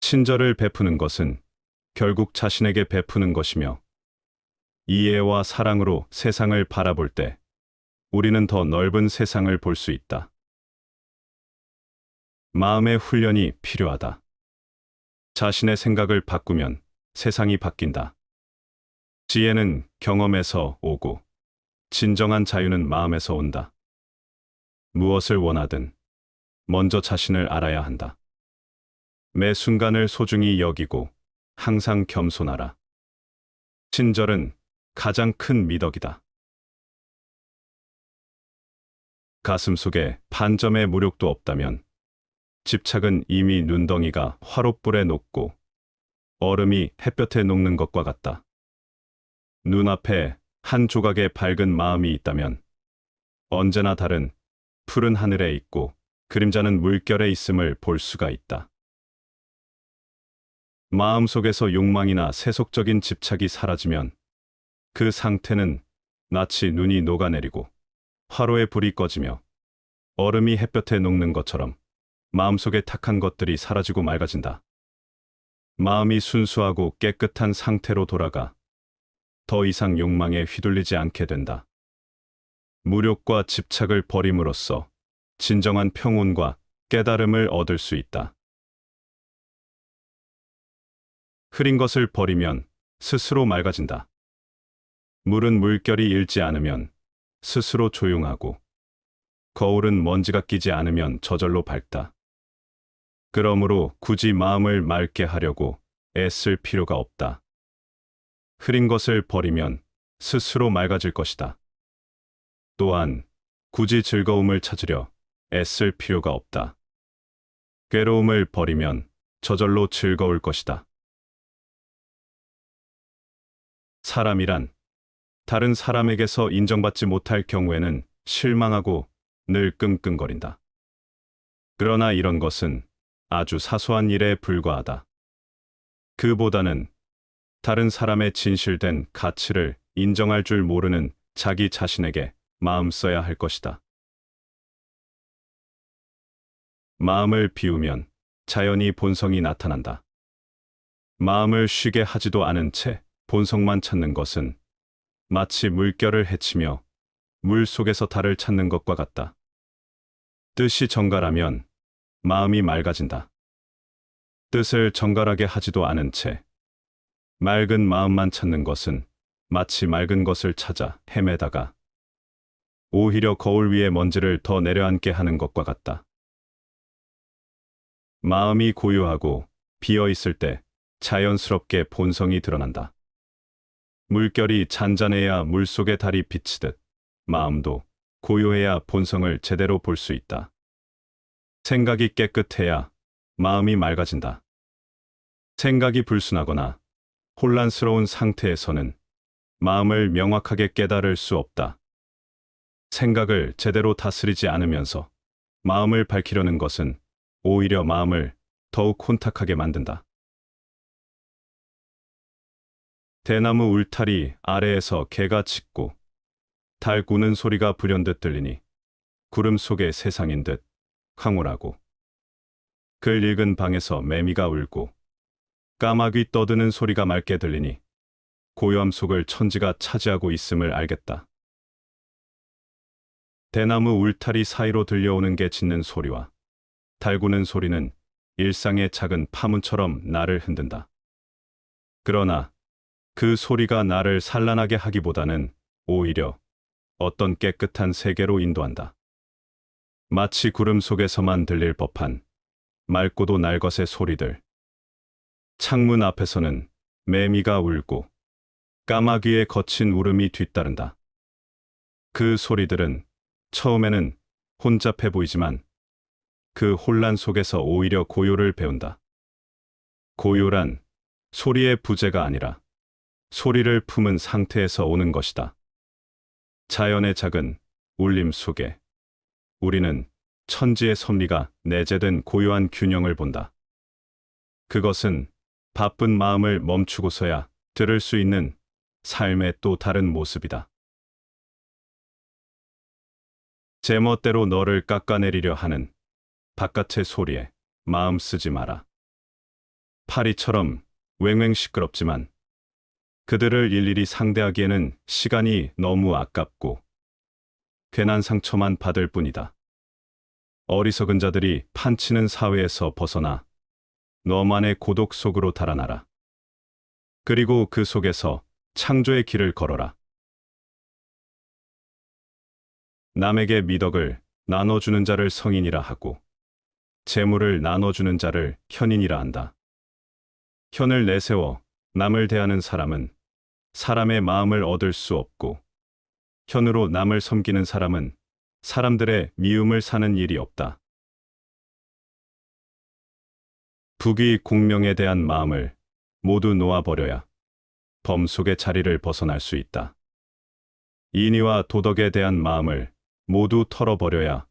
친절을 베푸는 것은 결국 자신에게 베푸는 것이며 이해와 사랑으로 세상을 바라볼 때 우리는 더 넓은 세상을 볼 수 있다. 마음의 훈련이 필요하다. 자신의 생각을 바꾸면 세상이 바뀐다. 지혜는 경험에서 오고 진정한 자유는 마음에서 온다. 무엇을 원하든 먼저 자신을 알아야 한다. 매 순간을 소중히 여기고 항상 겸손하라. 친절은 가장 큰 미덕이다. 가슴속에 반점의 무력도 없다면 집착은 이미 눈덩이가 화롯불에 녹고 얼음이 햇볕에 녹는 것과 같다. 눈앞에 한 조각의 밝은 마음이 있다면 언제나 다른 푸른 하늘에 있고 그림자는 물결에 있음을 볼 수가 있다. 마음속에서 욕망이나 세속적인 집착이 사라지면 그 상태는 마치 눈이 녹아내리고 화로에 불이 꺼지며 얼음이 햇볕에 녹는 것처럼 마음속의 탁한 것들이 사라지고 맑아진다. 마음이 순수하고 깨끗한 상태로 돌아가 더 이상 욕망에 휘둘리지 않게 된다. 무력과 집착을 버림으로써 진정한 평온과 깨달음을 얻을 수 있다. 흐린 것을 버리면 스스로 맑아진다. 물은 물결이 일지 않으면 스스로 조용하고 거울은 먼지가 끼지 않으면 저절로 밝다. 그러므로 굳이 마음을 맑게 하려고 애쓸 필요가 없다. 흐린 것을 버리면 스스로 맑아질 것이다. 또한 굳이 즐거움을 찾으려 애쓸 필요가 없다. 괴로움을 버리면 저절로 즐거울 것이다. 사람이란 다른 사람에게서 인정받지 못할 경우에는 실망하고 늘 끙끙거린다. 그러나 이런 것은 아주 사소한 일에 불과하다. 그보다는 다른 사람의 진실된 가치를 인정할 줄 모르는 자기 자신에게 마음 써야 할 것이다. 마음을 비우면 자연히 본성이 나타난다. 마음을 쉬게 하지도 않은 채 본성만 찾는 것은 마치 물결을 헤치며 물 속에서 달을 찾는 것과 같다. 뜻이 정갈하면 마음이 맑아진다. 뜻을 정갈하게 하지도 않은 채 맑은 마음만 찾는 것은 마치 맑은 것을 찾아 헤매다가 오히려 거울 위에 먼지를 더 내려앉게 하는 것과 같다. 마음이 고요하고 비어 있을 때 자연스럽게 본성이 드러난다. 물결이 잔잔해야 물속의 달이 비치듯 마음도 고요해야 본성을 제대로 볼 수 있다. 생각이 깨끗해야 마음이 맑아진다. 생각이 불순하거나 혼란스러운 상태에서는 마음을 명확하게 깨달을 수 없다. 생각을 제대로 다스리지 않으면서 마음을 밝히려는 것은 오히려 마음을 더욱 혼탁하게 만든다. 대나무 울타리 아래에서 개가 짖고 달 구는 소리가 불현듯 들리니 구름 속의 세상인 듯 황홀하고, 글 읽은 방에서 매미가 울고 까마귀 떠드는 소리가 맑게 들리니 고요함 속을 천지가 차지하고 있음을 알겠다. 대나무 울타리 사이로 들려오는 개 짖는 소리와 달 구는 소리는 일상의 작은 파문처럼 나를 흔든다. 그러나 그 소리가 나를 산란하게 하기보다는 오히려 어떤 깨끗한 세계로 인도한다. 마치 구름 속에서만 들릴 법한 맑고도 날것의 소리들. 창문 앞에서는 매미가 울고 까마귀의 거친 울음이 뒤따른다. 그 소리들은 처음에는 혼잡해 보이지만 그 혼란 속에서 오히려 고요를 배운다. 고요란 소리의 부재가 아니라 소리를 품은 상태에서 오는 것이다. 자연의 작은 울림 속에 우리는 천지의 섭리가 내재된 고요한 균형을 본다. 그것은 바쁜 마음을 멈추고서야 들을 수 있는 삶의 또 다른 모습이다. 제멋대로 너를 깎아내리려 하는 바깥의 소리에 마음 쓰지 마라. 파리처럼 왱왱 시끄럽지만 그들을 일일이 상대하기에는 시간이 너무 아깝고 괜한 상처만 받을 뿐이다. 어리석은 자들이 판치는 사회에서 벗어나 너만의 고독 속으로 달아나라. 그리고 그 속에서 창조의 길을 걸어라. 남에게 미덕을 나눠주는 자를 성인이라 하고 재물을 나눠주는 자를 현인이라 한다. 현을 내세워 남을 대하는 사람은 사람의 마음을 얻을 수 없고 현으로 남을 섬기는 사람은 사람들의 미움을 사는 일이 없다. 부귀 공명에 대한 마음을 모두 놓아버려야 범속의 자리를 벗어날 수 있다. 인의와 도덕에 대한 마음을 모두 털어버려야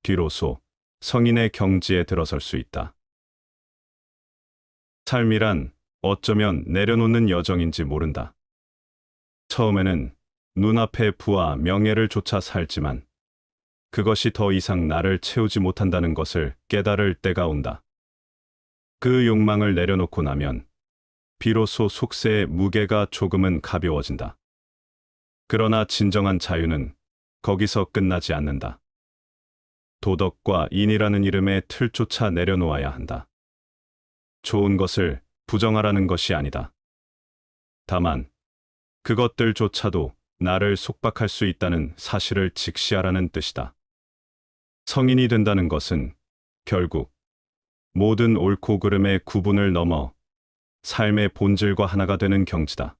비로소 성인의 경지에 들어설 수 있다. 삶이란 어쩌면 내려놓는 여정인지 모른다. 처음에는 눈앞의 부와 명예를 쫓아 살지만 그것이 더 이상 나를 채우지 못한다는 것을 깨달을 때가 온다. 그 욕망을 내려놓고 나면 비로소 속세의 무게가 조금은 가벼워진다. 그러나 진정한 자유는 거기서 끝나지 않는다. 도덕과 인이라는 이름의 틀조차 내려놓아야 한다. 좋은 것을 부정하라는 것이 아니다. 다만 그것들조차도 나를 속박할 수 있다는 사실을 직시하라는 뜻이다. 성인이 된다는 것은 결국 모든 옳고 그름의 구분을 넘어 삶의 본질과 하나가 되는 경지다.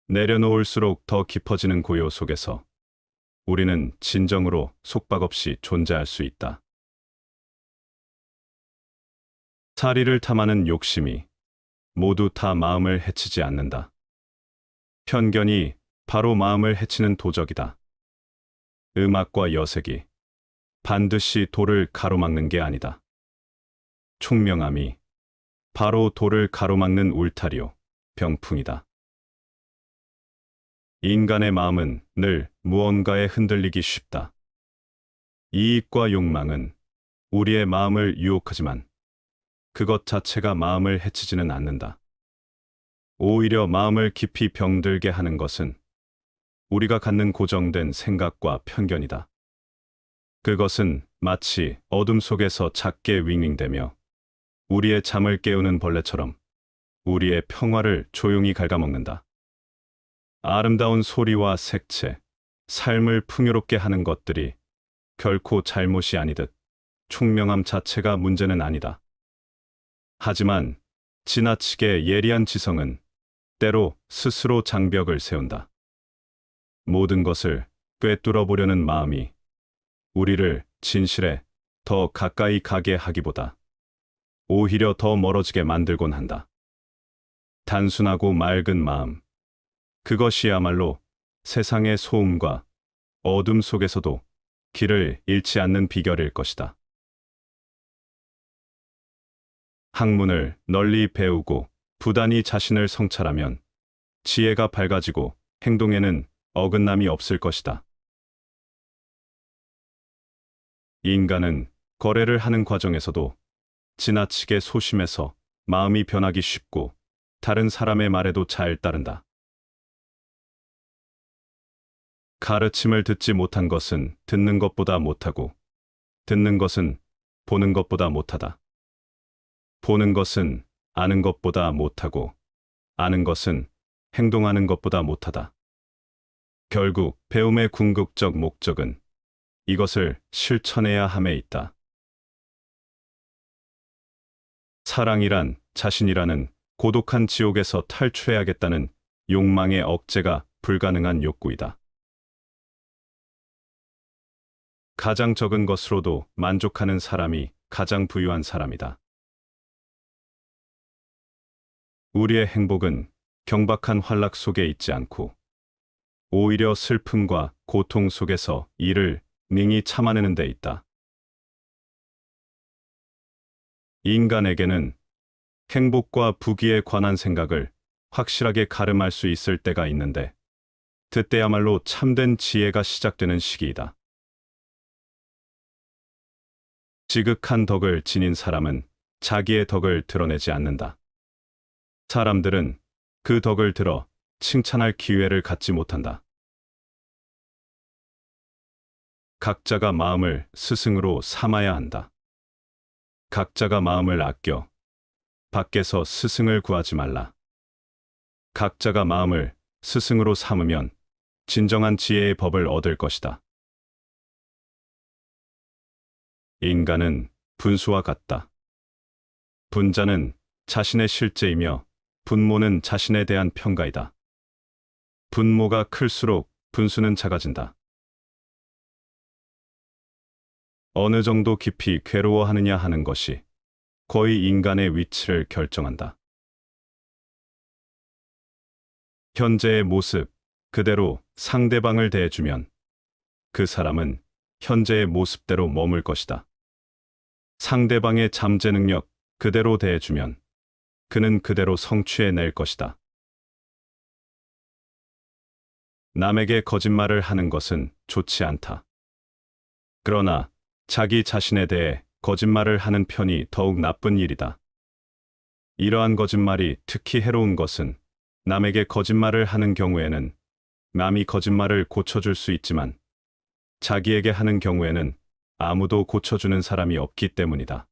내려놓을수록 더 깊어지는 고요 속에서 우리는 진정으로 속박없이 존재할 수 있다. 사리를 탐하는 욕심이 모두 다 마음을 해치지 않는다. 편견이 바로 마음을 해치는 도적이다. 음악과 여색이 반드시 도를 가로막는 게 아니다. 총명함이 바로 도를 가로막는 울타리요, 병풍이다. 인간의 마음은 늘 무언가에 흔들리기 쉽다. 이익과 욕망은 우리의 마음을 유혹하지만 그것 자체가 마음을 해치지는 않는다. 오히려 마음을 깊이 병들게 하는 것은 우리가 갖는 고정된 생각과 편견이다. 그것은 마치 어둠 속에서 작게 윙윙대며 우리의 잠을 깨우는 벌레처럼 우리의 평화를 조용히 갉아먹는다. 아름다운 소리와 색채, 삶을 풍요롭게 하는 것들이 결코 잘못이 아니듯 총명함 자체가 문제는 아니다. 하지만 지나치게 예리한 지성은 때로 스스로 장벽을 세운다. 모든 것을 꿰뚫어 보려는 마음이 우리를 진실에 더 가까이 가게 하기보다 오히려 더 멀어지게 만들곤 한다. 단순하고 맑은 마음, 그것이야말로 세상의 소음과 어둠 속에서도 길을 잃지 않는 비결일 것이다. 학문을 널리 배우고 부단히 자신을 성찰하면 지혜가 밝아지고 행동에는 어긋남이 없을 것이다. 인간은 거래를 하는 과정에서도 지나치게 소심해서 마음이 변하기 쉽고 다른 사람의 말에도 잘 따른다. 가르침을 듣지 못한 것은 듣는 것보다 못하고, 듣는 것은 보는 것보다 못하다. 보는 것은 아는 것보다 못하고, 아는 것은 행동하는 것보다 못하다. 결국 배움의 궁극적 목적은 이것을 실천해야 함에 있다. 사랑이란 자신이라는 고독한 지옥에서 탈출해야겠다는 욕망의 억제가 불가능한 욕구이다. 가장 적은 것으로도 만족하는 사람이 가장 부유한 사람이다. 우리의 행복은 경박한 환락 속에 있지 않고 오히려 슬픔과 고통 속에서 이를 능히 참아내는 데 있다. 인간에게는 행복과 부귀에 관한 생각을 확실하게 가름할 수 있을 때가 있는데 그때야말로 참된 지혜가 시작되는 시기이다. 지극한 덕을 지닌 사람은 자기의 덕을 드러내지 않는다. 사람들은 그 덕을 들어 칭찬할 기회를 갖지 못한다. 각자가 마음을 스승으로 삼아야 한다. 각자가 마음을 아껴 밖에서 스승을 구하지 말라. 각자가 마음을 스승으로 삼으면 진정한 지혜의 법을 얻을 것이다. 인간은 분수와 같다. 분자는 자신의 실제이며 분모는 자신에 대한 평가이다. 분모가 클수록 분수는 작아진다. 어느 정도 깊이 괴로워하느냐 하는 것이 거의 인간의 위치를 결정한다. 현재의 모습 그대로 상대방을 대해주면 그 사람은 현재의 모습대로 머물 것이다. 상대방의 잠재 능력 그대로 대해주면 그는 그대로 성취해낼 것이다. 남에게 거짓말을 하는 것은 좋지 않다. 그러나 자기 자신에 대해 거짓말을 하는 편이 더욱 나쁜 일이다. 이러한 거짓말이 특히 해로운 것은 남에게 거짓말을 하는 경우에는 남이 거짓말을 고쳐줄 수 있지만 자기에게 하는 경우에는 아무도 고쳐주는 사람이 없기 때문이다.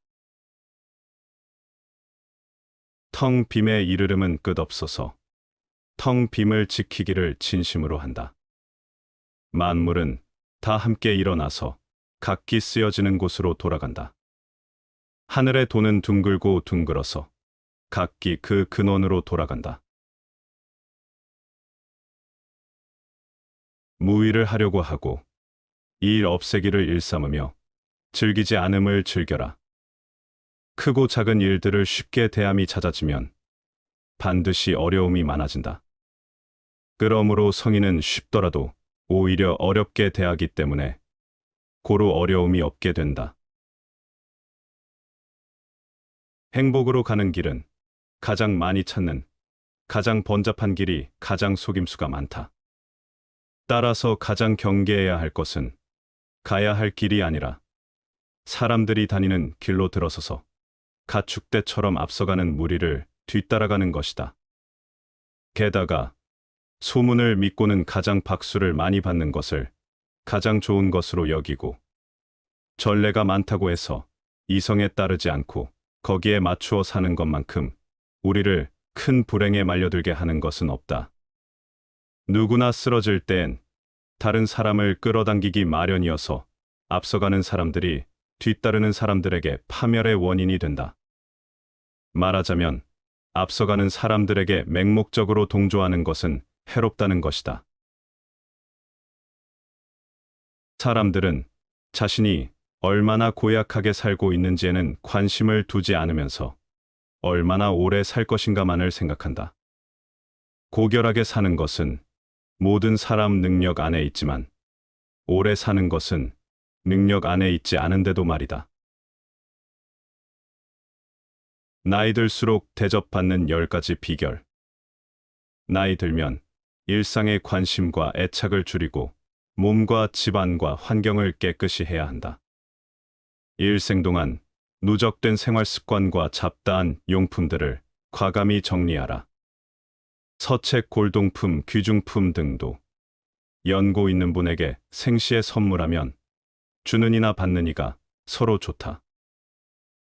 텅 빔의 이르름은 끝없어서 텅 빔을 지키기를 진심으로 한다. 만물은 다 함께 일어나서 각기 쓰여지는 곳으로 돌아간다. 하늘의 도는 둥글고 둥글어서 각기 그 근원으로 돌아간다. 무의를 하려고 하고 일 없애기를 일삼으며 즐기지 않음을 즐겨라. 크고 작은 일들을 쉽게 대함이 잦아지면 반드시 어려움이 많아진다. 그러므로 성인은 쉽더라도 오히려 어렵게 대하기 때문에 고루 어려움이 없게 된다. 행복으로 가는 길은 가장 많이 찾는, 가장 번잡한 길이 가장 속임수가 많다. 따라서 가장 경계해야 할 것은 가야 할 길이 아니라 사람들이 다니는 길로 들어서서 가축대처럼 앞서가는 무리를 뒤따라가는 것이다. 게다가 소문을 믿고는 가장 박수를 많이 받는 것을 가장 좋은 것으로 여기고 전례가 많다고 해서 이성에 따르지 않고 거기에 맞추어 사는 것만큼 우리를 큰 불행에 말려들게 하는 것은 없다. 누구나 쓰러질 땐 다른 사람을 끌어당기기 마련이어서 앞서가는 사람들이 뒤따르는 사람들에게 파멸의 원인이 된다. 말하자면 앞서가는 사람들에게 맹목적으로 동조하는 것은 해롭다는 것이다. 사람들은 자신이 얼마나 고약하게 살고 있는지에는 관심을 두지 않으면서 얼마나 오래 살 것인가만을 생각한다. 고결하게 사는 것은 모든 사람 능력 안에 있지만 오래 사는 것은 능력 안에 있지 않은데도 말이다. 나이 들수록 대접받는 10가지 비결. 나이 들면 일상의 관심과 애착을 줄이고 몸과 집안과 환경을 깨끗이 해야 한다. 일생 동안 누적된 생활 습관과 잡다한 용품들을 과감히 정리하라. 서책, 골동품, 귀중품 등도 연고 있는 분에게 생시에 선물하면 주는 이나 받는 이가 서로 좋다.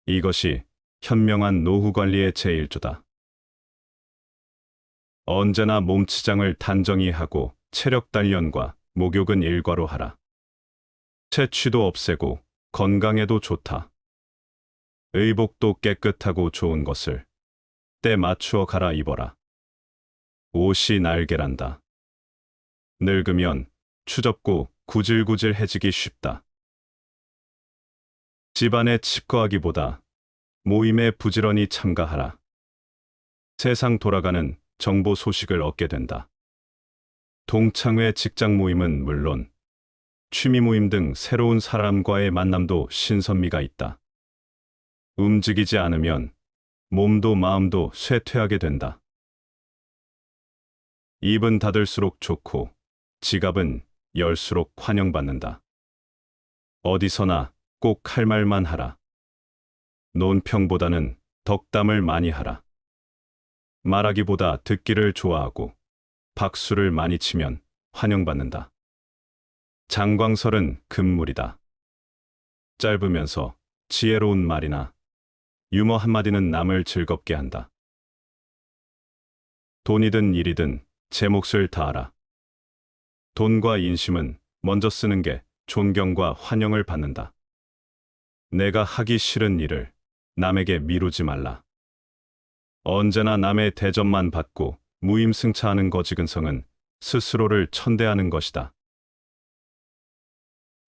이것이 현명한 노후 관리의 제1조다. 언제나 몸치장을 단정히 하고 체력 단련과 목욕은 일과로 하라. 체취도 없애고 건강에도 좋다. 의복도 깨끗하고 좋은 것을 때 맞추어 갈아입어라. 옷이 날개란다. 늙으면 추접고 구질구질해지기 쉽다. 집안에 칩거하기보다 모임에 부지런히 참가하라. 세상 돌아가는 정보 소식을 얻게 된다. 동창회 직장 모임은 물론 취미 모임 등 새로운 사람과의 만남도 신선미가 있다. 움직이지 않으면 몸도 마음도 쇠퇴하게 된다. 입은 닫을수록 좋고 지갑은 열수록 환영받는다. 어디서나 꼭 할 말만 하라. 논평보다는 덕담을 많이 하라. 말하기보다 듣기를 좋아하고 박수를 많이 치면 환영받는다. 장광설은 금물이다. 짧으면서 지혜로운 말이나 유머 한마디는 남을 즐겁게 한다. 돈이든 일이든 제 몫을 다하라. 돈과 인심은 먼저 쓰는 게 존경과 환영을 받는다. 내가 하기 싫은 일을 남에게 미루지 말라. 언제나 남의 대접만 받고 무임승차하는 거지근성은 스스로를 천대하는 것이다.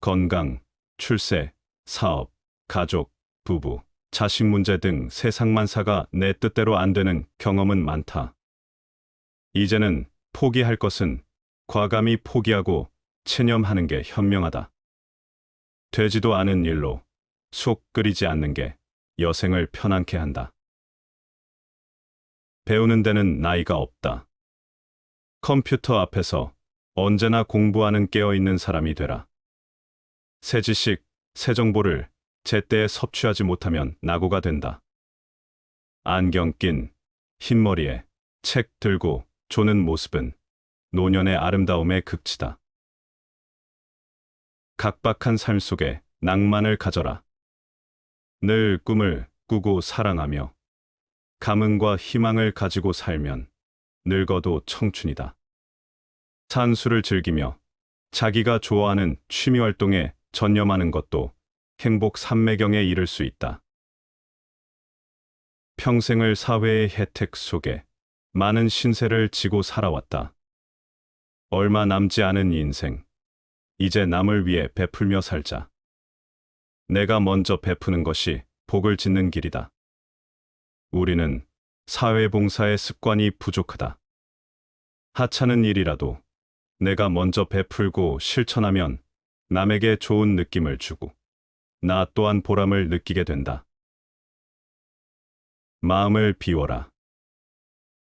건강, 출세, 사업, 가족, 부부, 자식 문제 등 세상만사가 내 뜻대로 안 되는 경험은 많다. 이제는 포기할 것은 과감히 포기하고 체념하는 게 현명하다. 되지도 않은 일로 속 끓이지 않는 게 여생을 편안케 한다. 배우는 데는 나이가 없다. 컴퓨터 앞에서 언제나 공부하는 깨어있는 사람이 되라. 새 지식, 새 정보를 제때에 섭취하지 못하면 낙오가 된다. 안경 낀 흰머리에 책 들고 조는 모습은 노년의 아름다움의 극치다. 각박한 삶 속에 낭만을 가져라. 늘 꿈을 꾸고 사랑하며 가문과 희망을 가지고 살면 늙어도 청춘이다. 산수를 즐기며 자기가 좋아하는 취미 활동에 전념하는 것도 행복 삼매경에 이를 수 있다. 평생을 사회의 혜택 속에 많은 신세를 지고 살아왔다. 얼마 남지 않은 인생. 이제 남을 위해 베풀며 살자. 내가 먼저 베푸는 것이 복을 짓는 길이다. 우리는 사회봉사의 습관이 부족하다. 하찮은 일이라도 내가 먼저 베풀고 실천하면 남에게 좋은 느낌을 주고 나 또한 보람을 느끼게 된다. 마음을 비워라.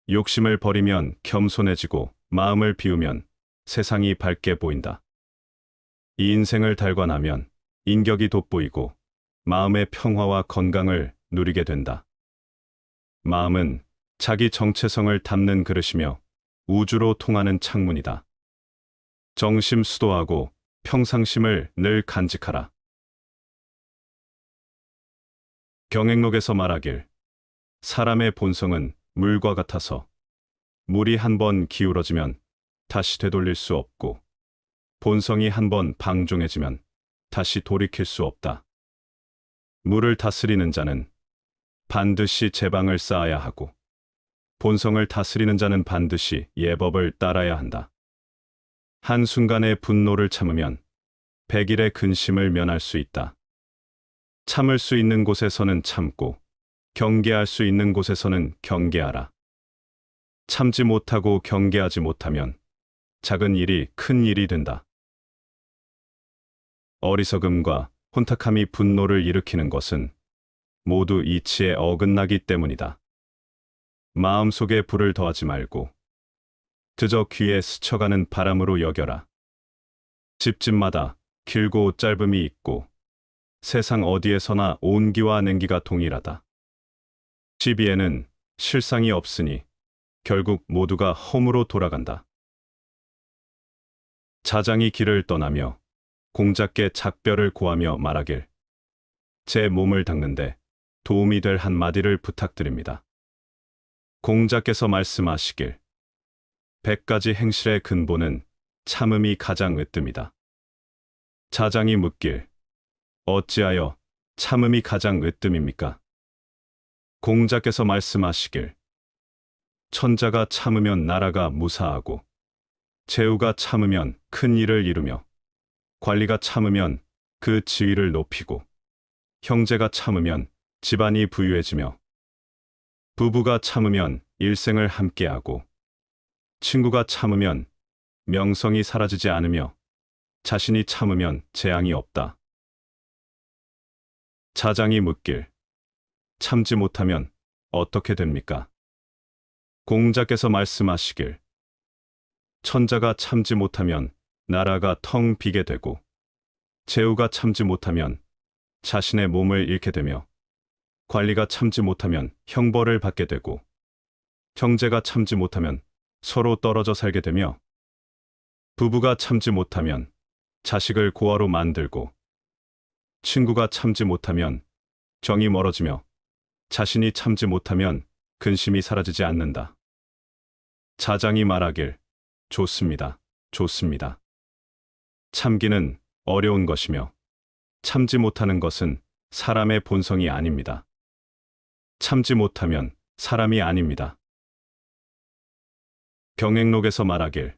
욕심을 버리면 겸손해지고 마음을 비우면 세상이 밝게 보인다. 이 인생을 달고 나면 인격이 돋보이고 마음의 평화와 건강을 누리게 된다. 마음은 자기 정체성을 담는 그릇이며 우주로 통하는 창문이다. 정심 수도하고 평상심을 늘 간직하라. 경행록에서 말하길 사람의 본성은 물과 같아서 물이 한번 기울어지면 다시 되돌릴 수 없고 본성이 한번 방종해지면 다시 돌이킬 수 없다. 물을 다스리는 자는 반드시 제방을 쌓아야 하고 본성을 다스리는 자는 반드시 예법을 따라야 한다. 한순간의 분노를 참으면 100일의 근심을 면할 수 있다. 참을 수 있는 곳에서는 참고 경계할 수 있는 곳에서는 경계하라. 참지 못하고 경계하지 못하면 작은 일이 큰 일이 된다. 어리석음과 혼탁함이 분노를 일으키는 것은 모두 이치에 어긋나기 때문이다. 마음속에 불을 더하지 말고 그저 귀에 스쳐가는 바람으로 여겨라. 집집마다 길고 짧음이 있고 세상 어디에서나 온기와 냉기가 동일하다. 시비에는 실상이 없으니 결국 모두가 험으로 돌아간다. 자장이 길을 떠나며 공자께 작별을 고하며 말하길 제 몸을 닦는데 도움이 될 한마디를 부탁드립니다. 공자께서 말씀하시길 100가지 행실의 근본은 참음이 가장 으뜸이다. 자장이 묻길 어찌하여 참음이 가장 으뜸입니까? 공자께서 말씀하시길 천자가 참으면 나라가 무사하고 제후가 참으면 큰 일을 이루며 관리가 참으면 그 지위를 높이고 형제가 참으면 집안이 부유해지며 부부가 참으면 일생을 함께하고 친구가 참으면 명성이 사라지지 않으며 자신이 참으면 재앙이 없다. 자장이 묻길 참지 못하면 어떻게 됩니까? 공자께서 말씀하시길 천자가 참지 못하면 나라가 텅 비게 되고 제후가 참지 못하면 자신의 몸을 잃게 되며 관리가 참지 못하면 형벌을 받게 되고 형제가 참지 못하면 서로 떨어져 살게 되며 부부가 참지 못하면 자식을 고아로 만들고 친구가 참지 못하면 정이 멀어지며 자신이 참지 못하면 근심이 사라지지 않는다. 자장이 말하길 좋습니다. 좋습니다. 참기는 어려운 것이며 참지 못하는 것은 사람의 본성이 아닙니다. 참지 못하면 사람이 아닙니다. 경행록에서 말하길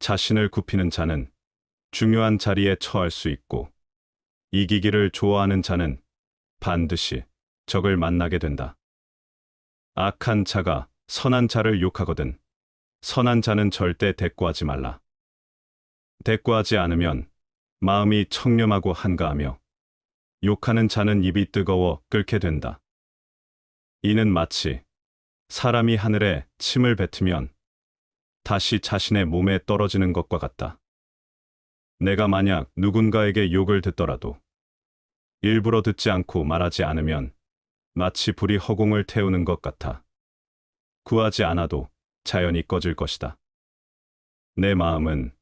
자신을 굽히는 자는 중요한 자리에 처할 수 있고 이기기를 좋아하는 자는 반드시 적을 만나게 된다. 악한 자가 선한 자를 욕하거든 선한 자는 절대 대꾸하지 말라. 대꾸하지 않으면 마음이 청렴하고 한가하며 욕하는 자는 입이 뜨거워 끓게 된다. 이는 마치 사람이 하늘에 침을 뱉으면 다시 자신의 몸에 떨어지는 것과 같다. 내가 만약 누군가에게 욕을 듣더라도 일부러 듣지 않고 말하지 않으면 마치 불이 허공을 태우는 것 같아 구하지 않아도 자연히 꺼질 것이다. 내 마음은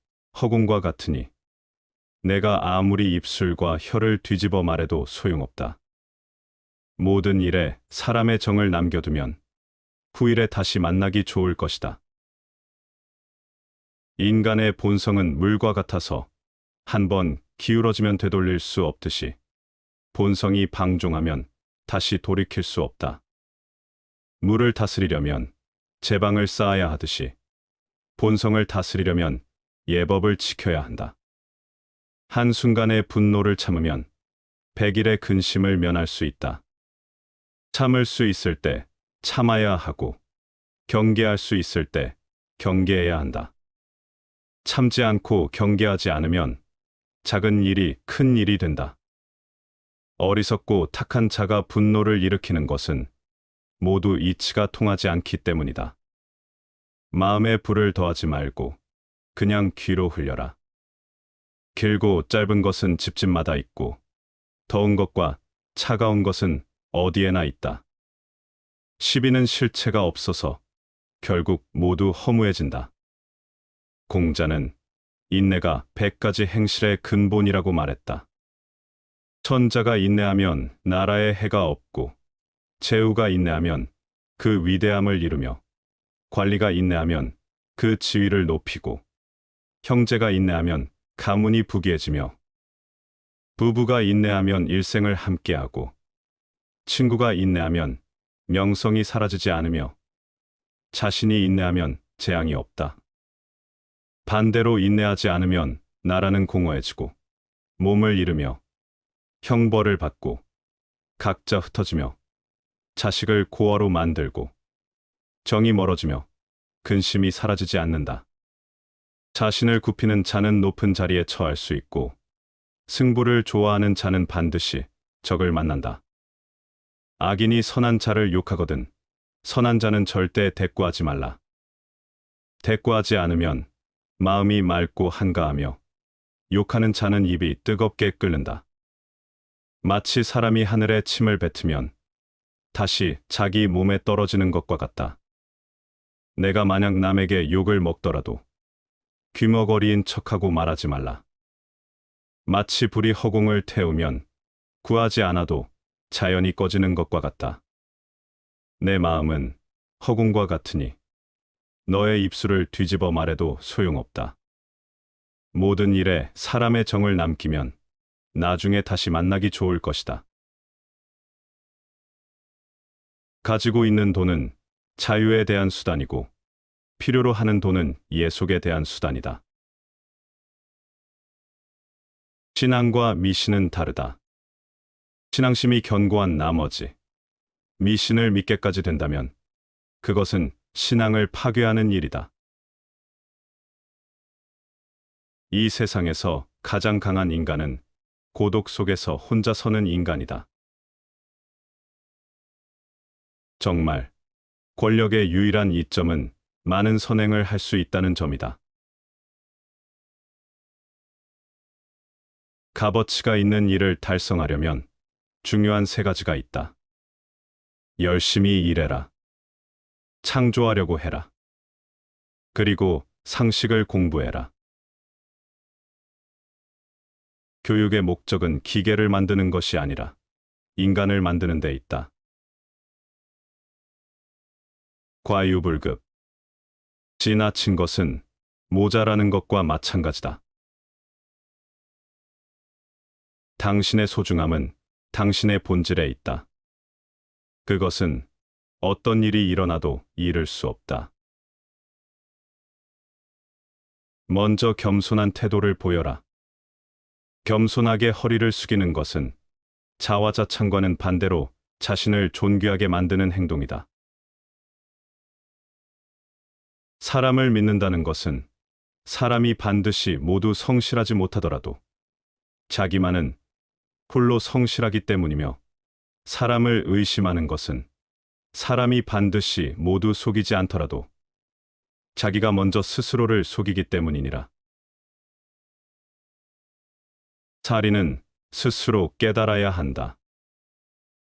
허공과 같으니 내가 아무리 입술과 혀를 뒤집어 말해도 소용없다. 모든 일에 사람의 정을 남겨두면 후일에 다시 만나기 좋을 것이다. 인간의 본성은 물과 같아서 한번 기울어지면 되돌릴 수 없듯이 본성이 방종하면 다시 돌이킬 수 없다. 물을 다스리려면 제방을 쌓아야 하듯이 본성을 다스리려면 예법을 지켜야 한다. 한순간의 분노를 참으면 100일의 근심을 면할 수 있다. 참을 수 있을 때 참아야 하고 경계할 수 있을 때 경계해야 한다. 참지 않고 경계하지 않으면 작은 일이 큰 일이 된다. 어리석고 탁한 자가 분노를 일으키는 것은 모두 이치가 통하지 않기 때문이다. 마음에 불을 더하지 말고 그냥 귀로 흘려라. 길고 짧은 것은 집집마다 있고 더운 것과 차가운 것은 어디에나 있다. 시비는 실체가 없어서 결국 모두 허무해진다. 공자는 인내가 100가지 행실의 근본이라고 말했다. 천자가 인내하면 나라에 해가 없고, 제후가 인내하면 그 위대함을 이루며, 관리가 인내하면 그 지위를 높이고, 형제가 인내하면 가문이 부귀해지며, 부부가 인내하면 일생을 함께하고, 친구가 인내하면 명성이 사라지지 않으며, 자신이 인내하면 재앙이 없다. 반대로 인내하지 않으면 나라는 공허해지고, 몸을 잃으며, 형벌을 받고, 각자 흩어지며, 자식을 고아로 만들고, 정이 멀어지며, 근심이 사라지지 않는다. 자신을 굽히는 자는 높은 자리에 처할 수 있고, 승부를 좋아하는 자는 반드시 적을 만난다. 악인이 선한 자를 욕하거든 선한 자는 절대 대꾸하지 말라. 대꾸하지 않으면 마음이 맑고 한가하며 욕하는 자는 입이 뜨겁게 끓는다. 마치 사람이 하늘에 침을 뱉으면 다시 자기 몸에 떨어지는 것과 같다. 내가 만약 남에게 욕을 먹더라도 귀머거리인 척하고 말하지 말라. 마치 불이 허공을 태우면 구하지 않아도 자연히 꺼지는 것과 같다. 내 마음은 허공과 같으니 너의 입술을 뒤집어 말해도 소용없다. 모든 일에 사람의 정을 남기면 나중에 다시 만나기 좋을 것이다. 가지고 있는 돈은 자유에 대한 수단이고 필요로 하는 돈은 예속에 대한 수단이다. 신앙과 미신은 다르다. 신앙심이 견고한 나머지 미신을 믿게까지 된다면 그것은 신앙을 파괴하는 일이다. 이 세상에서 가장 강한 인간은 고독 속에서 혼자 서는 인간이다. 정말 권력의 유일한 이점은 많은 선행을 할 수 있다는 점이다. 값어치가 있는 일을 달성하려면 중요한 세 가지가 있다. 열심히 일해라. 창조하려고 해라. 그리고 상식을 공부해라. 교육의 목적은 기계를 만드는 것이 아니라 인간을 만드는 데 있다. 과유불급. 지나친 것은 모자라는 것과 마찬가지다. 당신의 소중함은 당신의 본질에 있다. 그것은 어떤 일이 일어나도 잃을 수 없다. 먼저 겸손한 태도를 보여라. 겸손하게 허리를 숙이는 것은 자화자찬과는 반대로 자신을 존귀하게 만드는 행동이다. 사람을 믿는다는 것은 사람이 반드시 모두 성실하지 못하더라도 자기만은 홀로 성실하기 때문이며 사람을 의심하는 것은 사람이 반드시 모두 속이지 않더라도 자기가 먼저 스스로를 속이기 때문이니라. 사리는 스스로 깨달아야 한다.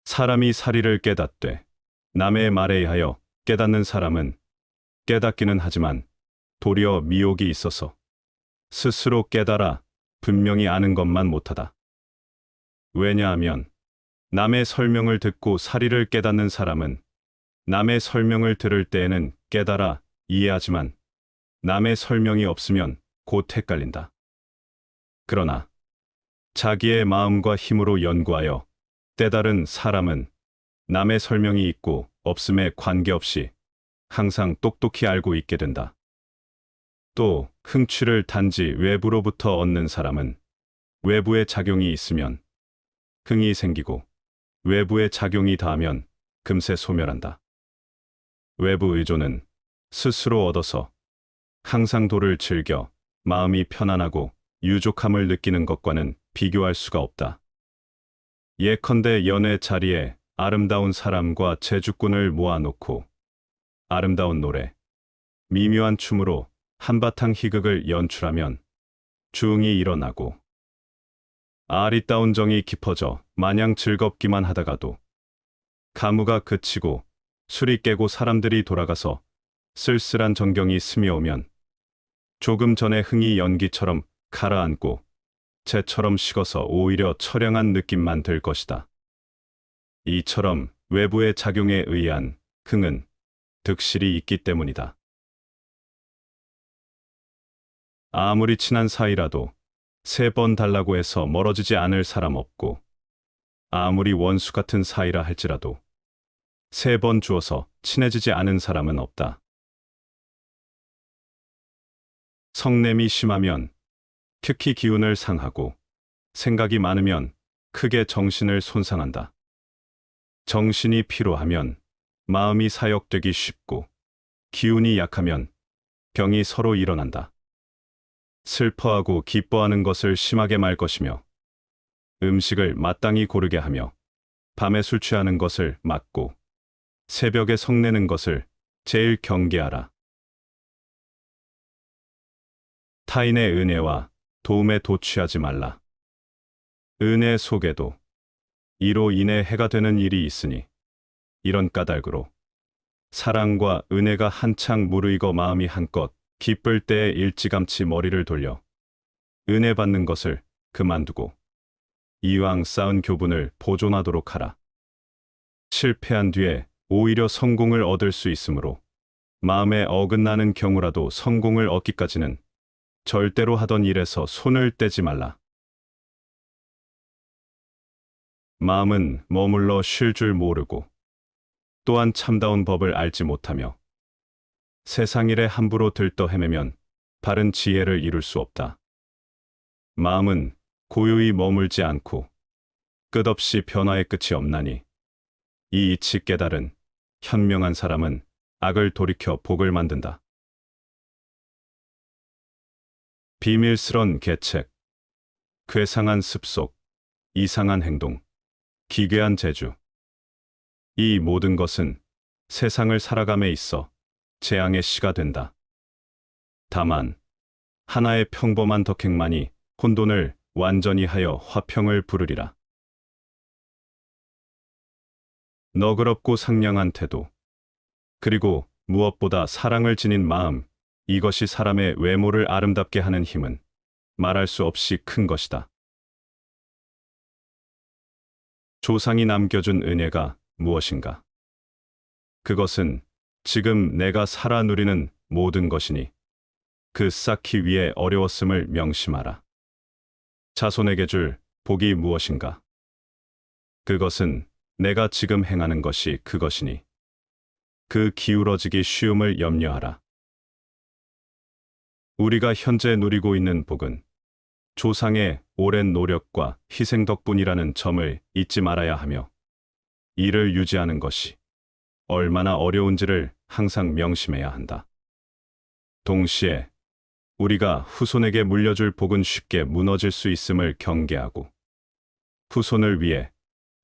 사람이 사리를 깨닫되 남의 말에 의하여 깨닫는 사람은 깨닫기는 하지만 도리어 미혹이 있어서 스스로 깨달아 분명히 아는 것만 못하다. 왜냐하면 남의 설명을 듣고 사리를 깨닫는 사람은 남의 설명을 들을 때에는 깨달아 이해하지만 남의 설명이 없으면 곧 헷갈린다. 그러나 자기의 마음과 힘으로 연구하여 깨달은 사람은 남의 설명이 있고 없음에 관계없이 항상 똑똑히 알고 있게 된다. 또 흥취를 단지 외부로부터 얻는 사람은 외부의 작용이 있으면 흥이 생기고 외부의 작용이 닿으면 금세 소멸한다. 외부 의존은 스스로 얻어서 항상 도를 즐겨 마음이 편안하고 유족함을 느끼는 것과는 비교할 수가 없다. 예컨대 연애 자리에 아름다운 사람과 재주꾼을 모아놓고 아름다운 노래, 미묘한 춤으로 한바탕 희극을 연출하면 중이 일어나고 아리따운 정이 깊어져 마냥 즐겁기만 하다가도 가무가 그치고 술이 깨고 사람들이 돌아가서 쓸쓸한 정경이 스며오면 조금 전에 흥이 연기처럼 가라앉고 재처럼 식어서 오히려 처량한 느낌만 들 것이다. 이처럼 외부의 작용에 의한 흥은 득실이 있기 때문이다. 아무리 친한 사이라도 3번 달라고 해서 멀어지지 않을 사람 없고, 아무리 원수 같은 사이라 할지라도 3번 주어서 친해지지 않은 사람은 없다. 성냄이 심하면 특히 기운을 상하고, 생각이 많으면 크게 정신을 손상한다. 정신이 피로하면 마음이 사역되기 쉽고, 기운이 약하면 병이 서로 일어난다. 슬퍼하고 기뻐하는 것을 심하게 말 것이며, 음식을 마땅히 고르게 하며, 밤에 술 취하는 것을 막고, 새벽에 성내는 것을 제일 경계하라. 타인의 은혜와 도움에 도취하지 말라. 은혜 속에도 이로 인해 해가 되는 일이 있으니, 이런 까닭으로 사랑과 은혜가 한창 무르익어 마음이 한껏 기쁠 때에 일찌감치 머리를 돌려 은혜 받는 것을 그만두고 이왕 쌓은 교분을 보존하도록 하라. 실패한 뒤에 오히려 성공을 얻을 수 있으므로 마음에 어긋나는 경우라도 성공을 얻기까지는 절대로 하던 일에서 손을 떼지 말라. 마음은 머물러 쉴 줄 모르고 또한 참다운 법을 알지 못하며 세상 일에 함부로 들떠 헤매면 바른 지혜를 이룰 수 없다. 마음은 고요히 머물지 않고 끝없이 변화의 끝이 없나니 이 이치 깨달은 현명한 사람은 악을 돌이켜 복을 만든다. 비밀스런 계책, 괴상한 습속, 이상한 행동, 기괴한 재주. 이 모든 것은 세상을 살아감에 있어 재앙의 시가 된다. 다만 하나의 평범한 덕행만이 혼돈을 완전히 하여 화평을 부르리라. 너그럽고 상냥한 태도, 그리고 무엇보다 사랑을 지닌 마음, 이것이 사람의 외모를 아름답게 하는 힘은 말할 수 없이 큰 것이다. 조상이 남겨준 은혜가 무엇인가? 그것은 지금 내가 살아 누리는 모든 것이니 그 쌓기 위해 어려웠음을 명심하라. 자손에게 줄 복이 무엇인가? 그것은 내가 지금 행하는 것이 그것이니 그 기울어지기 쉬움을 염려하라. 우리가 현재 누리고 있는 복은 조상의 오랜 노력과 희생 덕분이라는 점을 잊지 말아야 하며, 이를 유지하는 것이 얼마나 어려운지를 항상 명심해야 한다. 동시에 우리가 후손에게 물려줄 복은 쉽게 무너질 수 있음을 경계하고 후손을 위해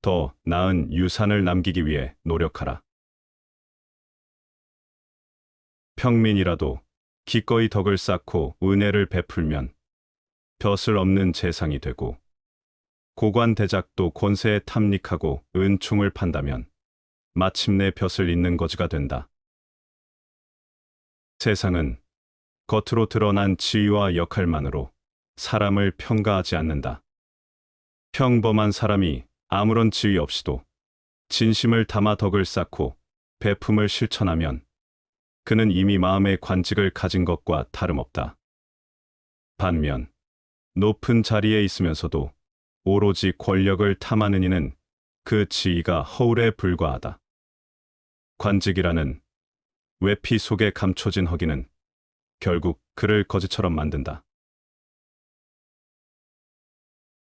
더 나은 유산을 남기기 위해 노력하라. 평민이라도 기꺼이 덕을 쌓고 은혜를 베풀면 벼슬 없는 재상이 되고, 고관대작도 권세에 탐닉하고 은총을 판다면 마침내 벼슬 있는 거지가 된다. 세상은 겉으로 드러난 지위와 역할만으로 사람을 평가하지 않는다. 평범한 사람이 아무런 지위 없이도 진심을 담아 덕을 쌓고 베품을 실천하면 그는 이미 마음의 관직을 가진 것과 다름없다. 반면 높은 자리에 있으면서도 오로지 권력을 탐하는 이는 그 지위가 허울에 불과하다. 관직이라는 외피 속에 감춰진 허기는 결국 그를 거지처럼 만든다.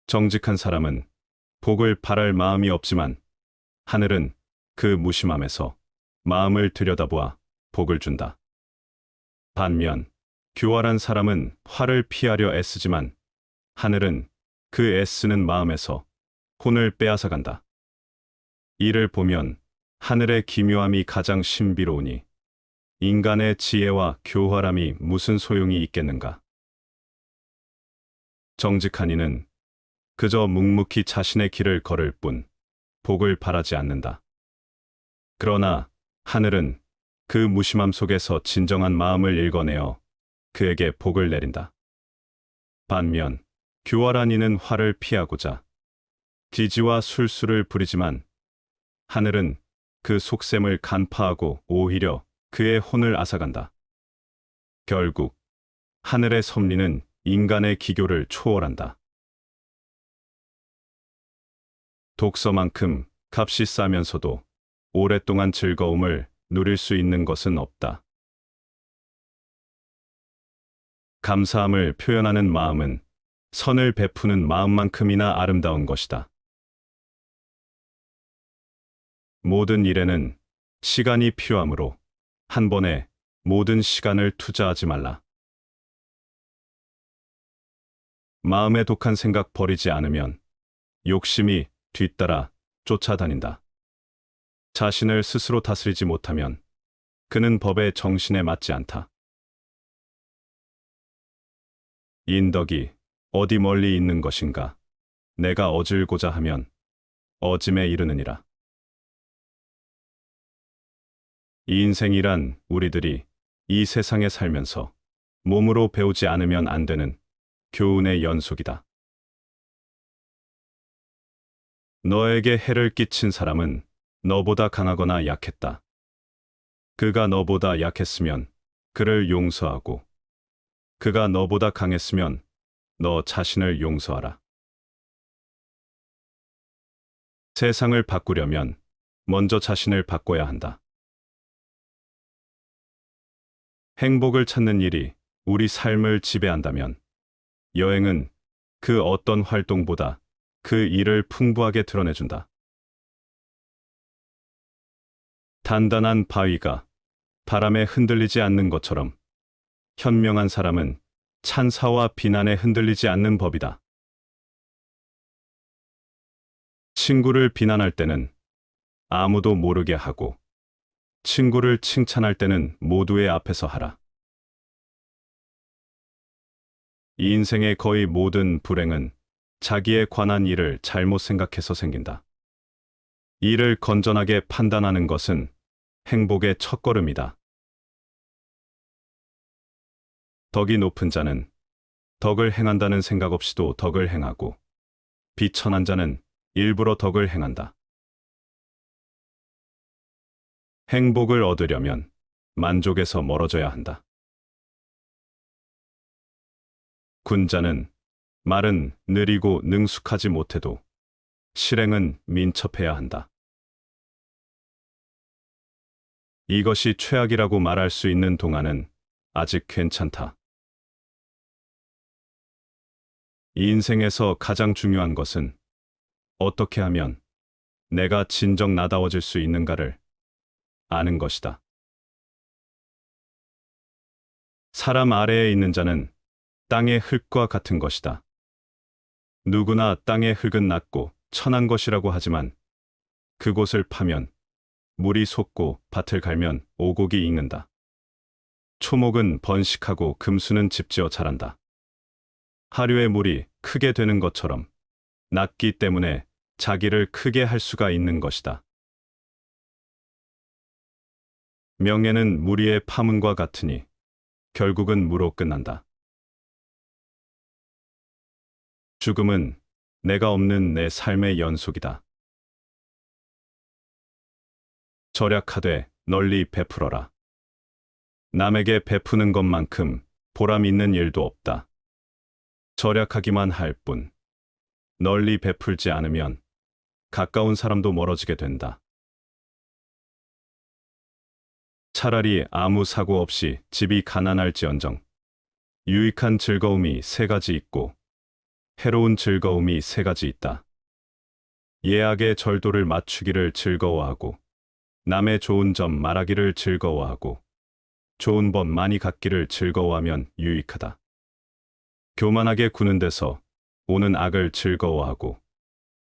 정직한 사람은 복을 바랄 마음이 없지만 하늘은 그 무심함에서 마음을 들여다보아 복을 준다. 반면 교활한 사람은 화를 피하려 애쓰지만 하늘은 그 애쓰는 마음에서 혼을 빼앗아간다. 이를 보면 하늘의 기묘함이 가장 신비로우니 인간의 지혜와 교활함이 무슨 소용이 있겠는가. 정직한 이는 그저 묵묵히 자신의 길을 걸을 뿐 복을 바라지 않는다. 그러나 하늘은 그 무심함 속에서 진정한 마음을 읽어내어 그에게 복을 내린다. 반면 교활한 이는 화를 피하고자 기지와 술수를 부리지만 하늘은 그 속셈을 간파하고 오히려 그의 혼을 앗아간다. 결국 하늘의 섭리는 인간의 기교를 초월한다. 독서만큼 값이 싸면서도 오랫동안 즐거움을 누릴 수 있는 것은 없다. 감사함을 표현하는 마음은 선을 베푸는 마음만큼이나 아름다운 것이다. 모든 일에는 시간이 필요하므로 한 번에 모든 시간을 투자하지 말라. 마음에 독한 생각 버리지 않으면 욕심이 뒤따라 쫓아다닌다. 자신을 스스로 다스리지 못하면 그는 법의 정신에 맞지 않다. 인덕이 어디 멀리 있는 것인가? 내가 어질고자 하면 어짐에 이르느니라. 이 인생이란 우리들이 이 세상에 살면서 몸으로 배우지 않으면 안 되는 교훈의 연속이다. 너에게 해를 끼친 사람은 너보다 강하거나 약했다. 그가 너보다 약했으면 그를 용서하고 그가 너보다 강했으면 너 자신을 용서하라. 세상을 바꾸려면 먼저 자신을 바꿔야 한다. 행복을 찾는 일이 우리 삶을 지배한다면 여행은 그 어떤 활동보다 그 일을 풍부하게 드러내준다. 단단한 바위가 바람에 흔들리지 않는 것처럼 현명한 사람은 찬사와 비난에 흔들리지 않는 법이다. 친구를 비난할 때는 아무도 모르게 하고 친구를 칭찬할 때는 모두의 앞에서 하라. 이 인생의 거의 모든 불행은 자기에 관한 일을 잘못 생각해서 생긴다. 이를 건전하게 판단하는 것은 행복의 첫걸음이다. 덕이 높은 자는 덕을 행한다는 생각 없이도 덕을 행하고 비천한 자는 일부러 덕을 행한다. 행복을 얻으려면 만족에서 멀어져야 한다. 군자는 말은 느리고 능숙하지 못해도 실행은 민첩해야 한다. 이것이 최악이라고 말할 수 있는 동안은 아직 괜찮다. 이 인생에서 가장 중요한 것은 어떻게 하면 내가 진정 나다워질 수 있는가를 아는 것이다. 사람 아래에 있는 자는 땅의 흙과 같은 것이다. 누구나 땅의 흙은 낮고 천한 것이라고 하지만 그곳을 파면 물이 솟고 밭을 갈면 오곡이 익는다. 초목은 번식하고 금수는 집지어 자란다. 하류의 물이 크게 되는 것처럼 낮기 때문에 자기를 크게 할 수가 있는 것이다. 명예는 무리의 파문과 같으니 결국은 무로 끝난다. 죽음은 내가 없는 내 삶의 연속이다. 절약하되 널리 베풀어라. 남에게 베푸는 것만큼 보람 있는 일도 없다. 절약하기만 할 뿐 널리 베풀지 않으면 가까운 사람도 멀어지게 된다. 차라리 아무 사고 없이 집이 가난할지언정 유익한 즐거움이 세 가지 있고 해로운 즐거움이 세 가지 있다. 예악의 절도를 맞추기를 즐거워하고 남의 좋은 점 말하기를 즐거워하고 좋은 법 많이 갖기를 즐거워하면 유익하다. 교만하게 구는 데서 오는 악을 즐거워하고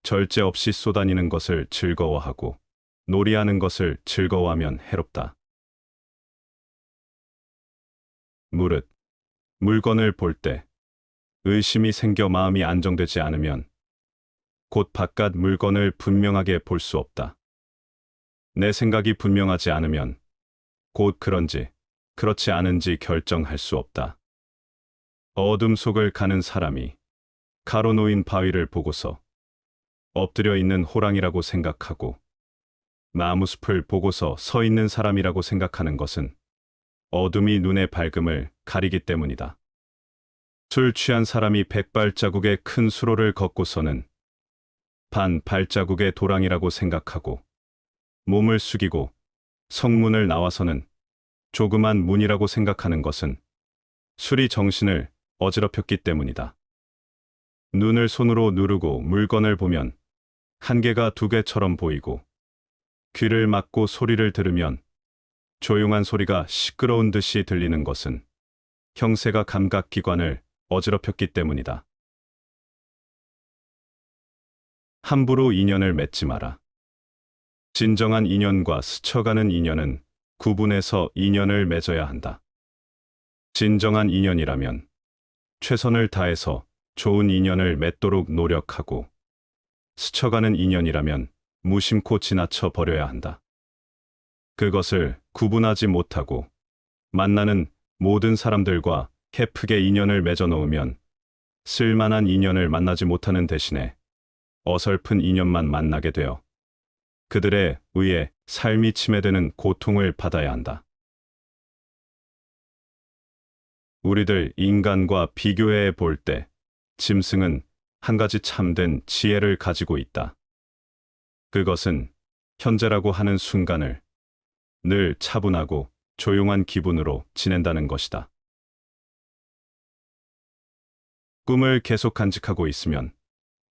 절제 없이 쏘다니는 것을 즐거워하고 놀이하는 것을 즐거워하면 해롭다. 무릇 물건을 볼 때 의심이 생겨 마음이 안정되지 않으면 곧 바깥 물건을 분명하게 볼 수 없다. 내 생각이 분명하지 않으면 곧 그런지 그렇지 않은지 결정할 수 없다. 어둠 속을 가는 사람이 가로놓인 바위를 보고서 엎드려 있는 호랑이라고 생각하고 나무숲을 보고서 서 있는 사람이라고 생각하는 것은 어둠이 눈의 밝음을 가리기 때문이다. 술 취한 사람이 100발자국의 큰 수로를 걷고서는 반 발자국의 도랑이라고 생각하고 몸을 숙이고 성문을 나와서는 조그만 문이라고 생각하는 것은 술이 정신을 어지럽혔기 때문이다. 눈을 손으로 누르고 물건을 보면 한 개가 두 개처럼 보이고 귀를 막고 소리를 들으면 조용한 소리가 시끄러운 듯이 들리는 것은 형세가 감각기관을 어지럽혔기 때문이다. 함부로 인연을 맺지 마라. 진정한 인연과 스쳐가는 인연은 구분해서 인연을 맺어야 한다. 진정한 인연이라면 최선을 다해서 좋은 인연을 맺도록 노력하고 스쳐가는 인연이라면 무심코 지나쳐 버려야 한다. 그것을 구분하지 못하고 만나는 모든 사람들과 헤프게 인연을 맺어 놓으면 쓸만한 인연을 만나지 못하는 대신에 어설픈 인연만 만나게 되어 그들에 의해 삶이 침해되는 고통을 받아야 한다. 우리들 인간과 비교해 볼 때 짐승은 한 가지 참된 지혜를 가지고 있다. 그것은 현재라고 하는 순간을 늘 차분하고 조용한 기분으로 지낸다는 것이다. 꿈을 계속 간직하고 있으면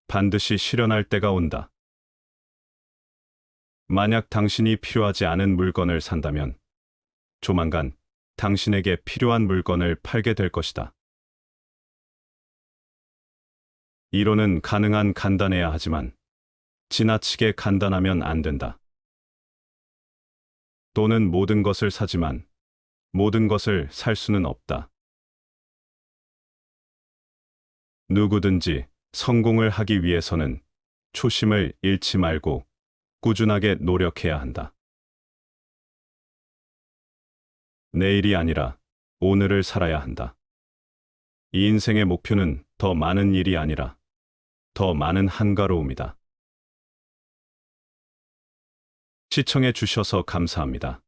반드시 실현할 때가 온다. 만약 당신이 필요하지 않은 물건을 산다면 조만간 당신에게 필요한 물건을 팔게 될 것이다. 이론은 가능한 간단해야 하지만 지나치게 간단하면 안 된다. 돈은 모든 것을 사지만 모든 것을 살 수는 없다. 누구든지 성공을 하기 위해서는 초심을 잃지 말고 꾸준하게 노력해야 한다. 내일이 아니라 오늘을 살아야 한다. 이 인생의 목표는 더 많은 일이 아니라 더 많은 한가로움이다. 시청해 주셔서 감사합니다.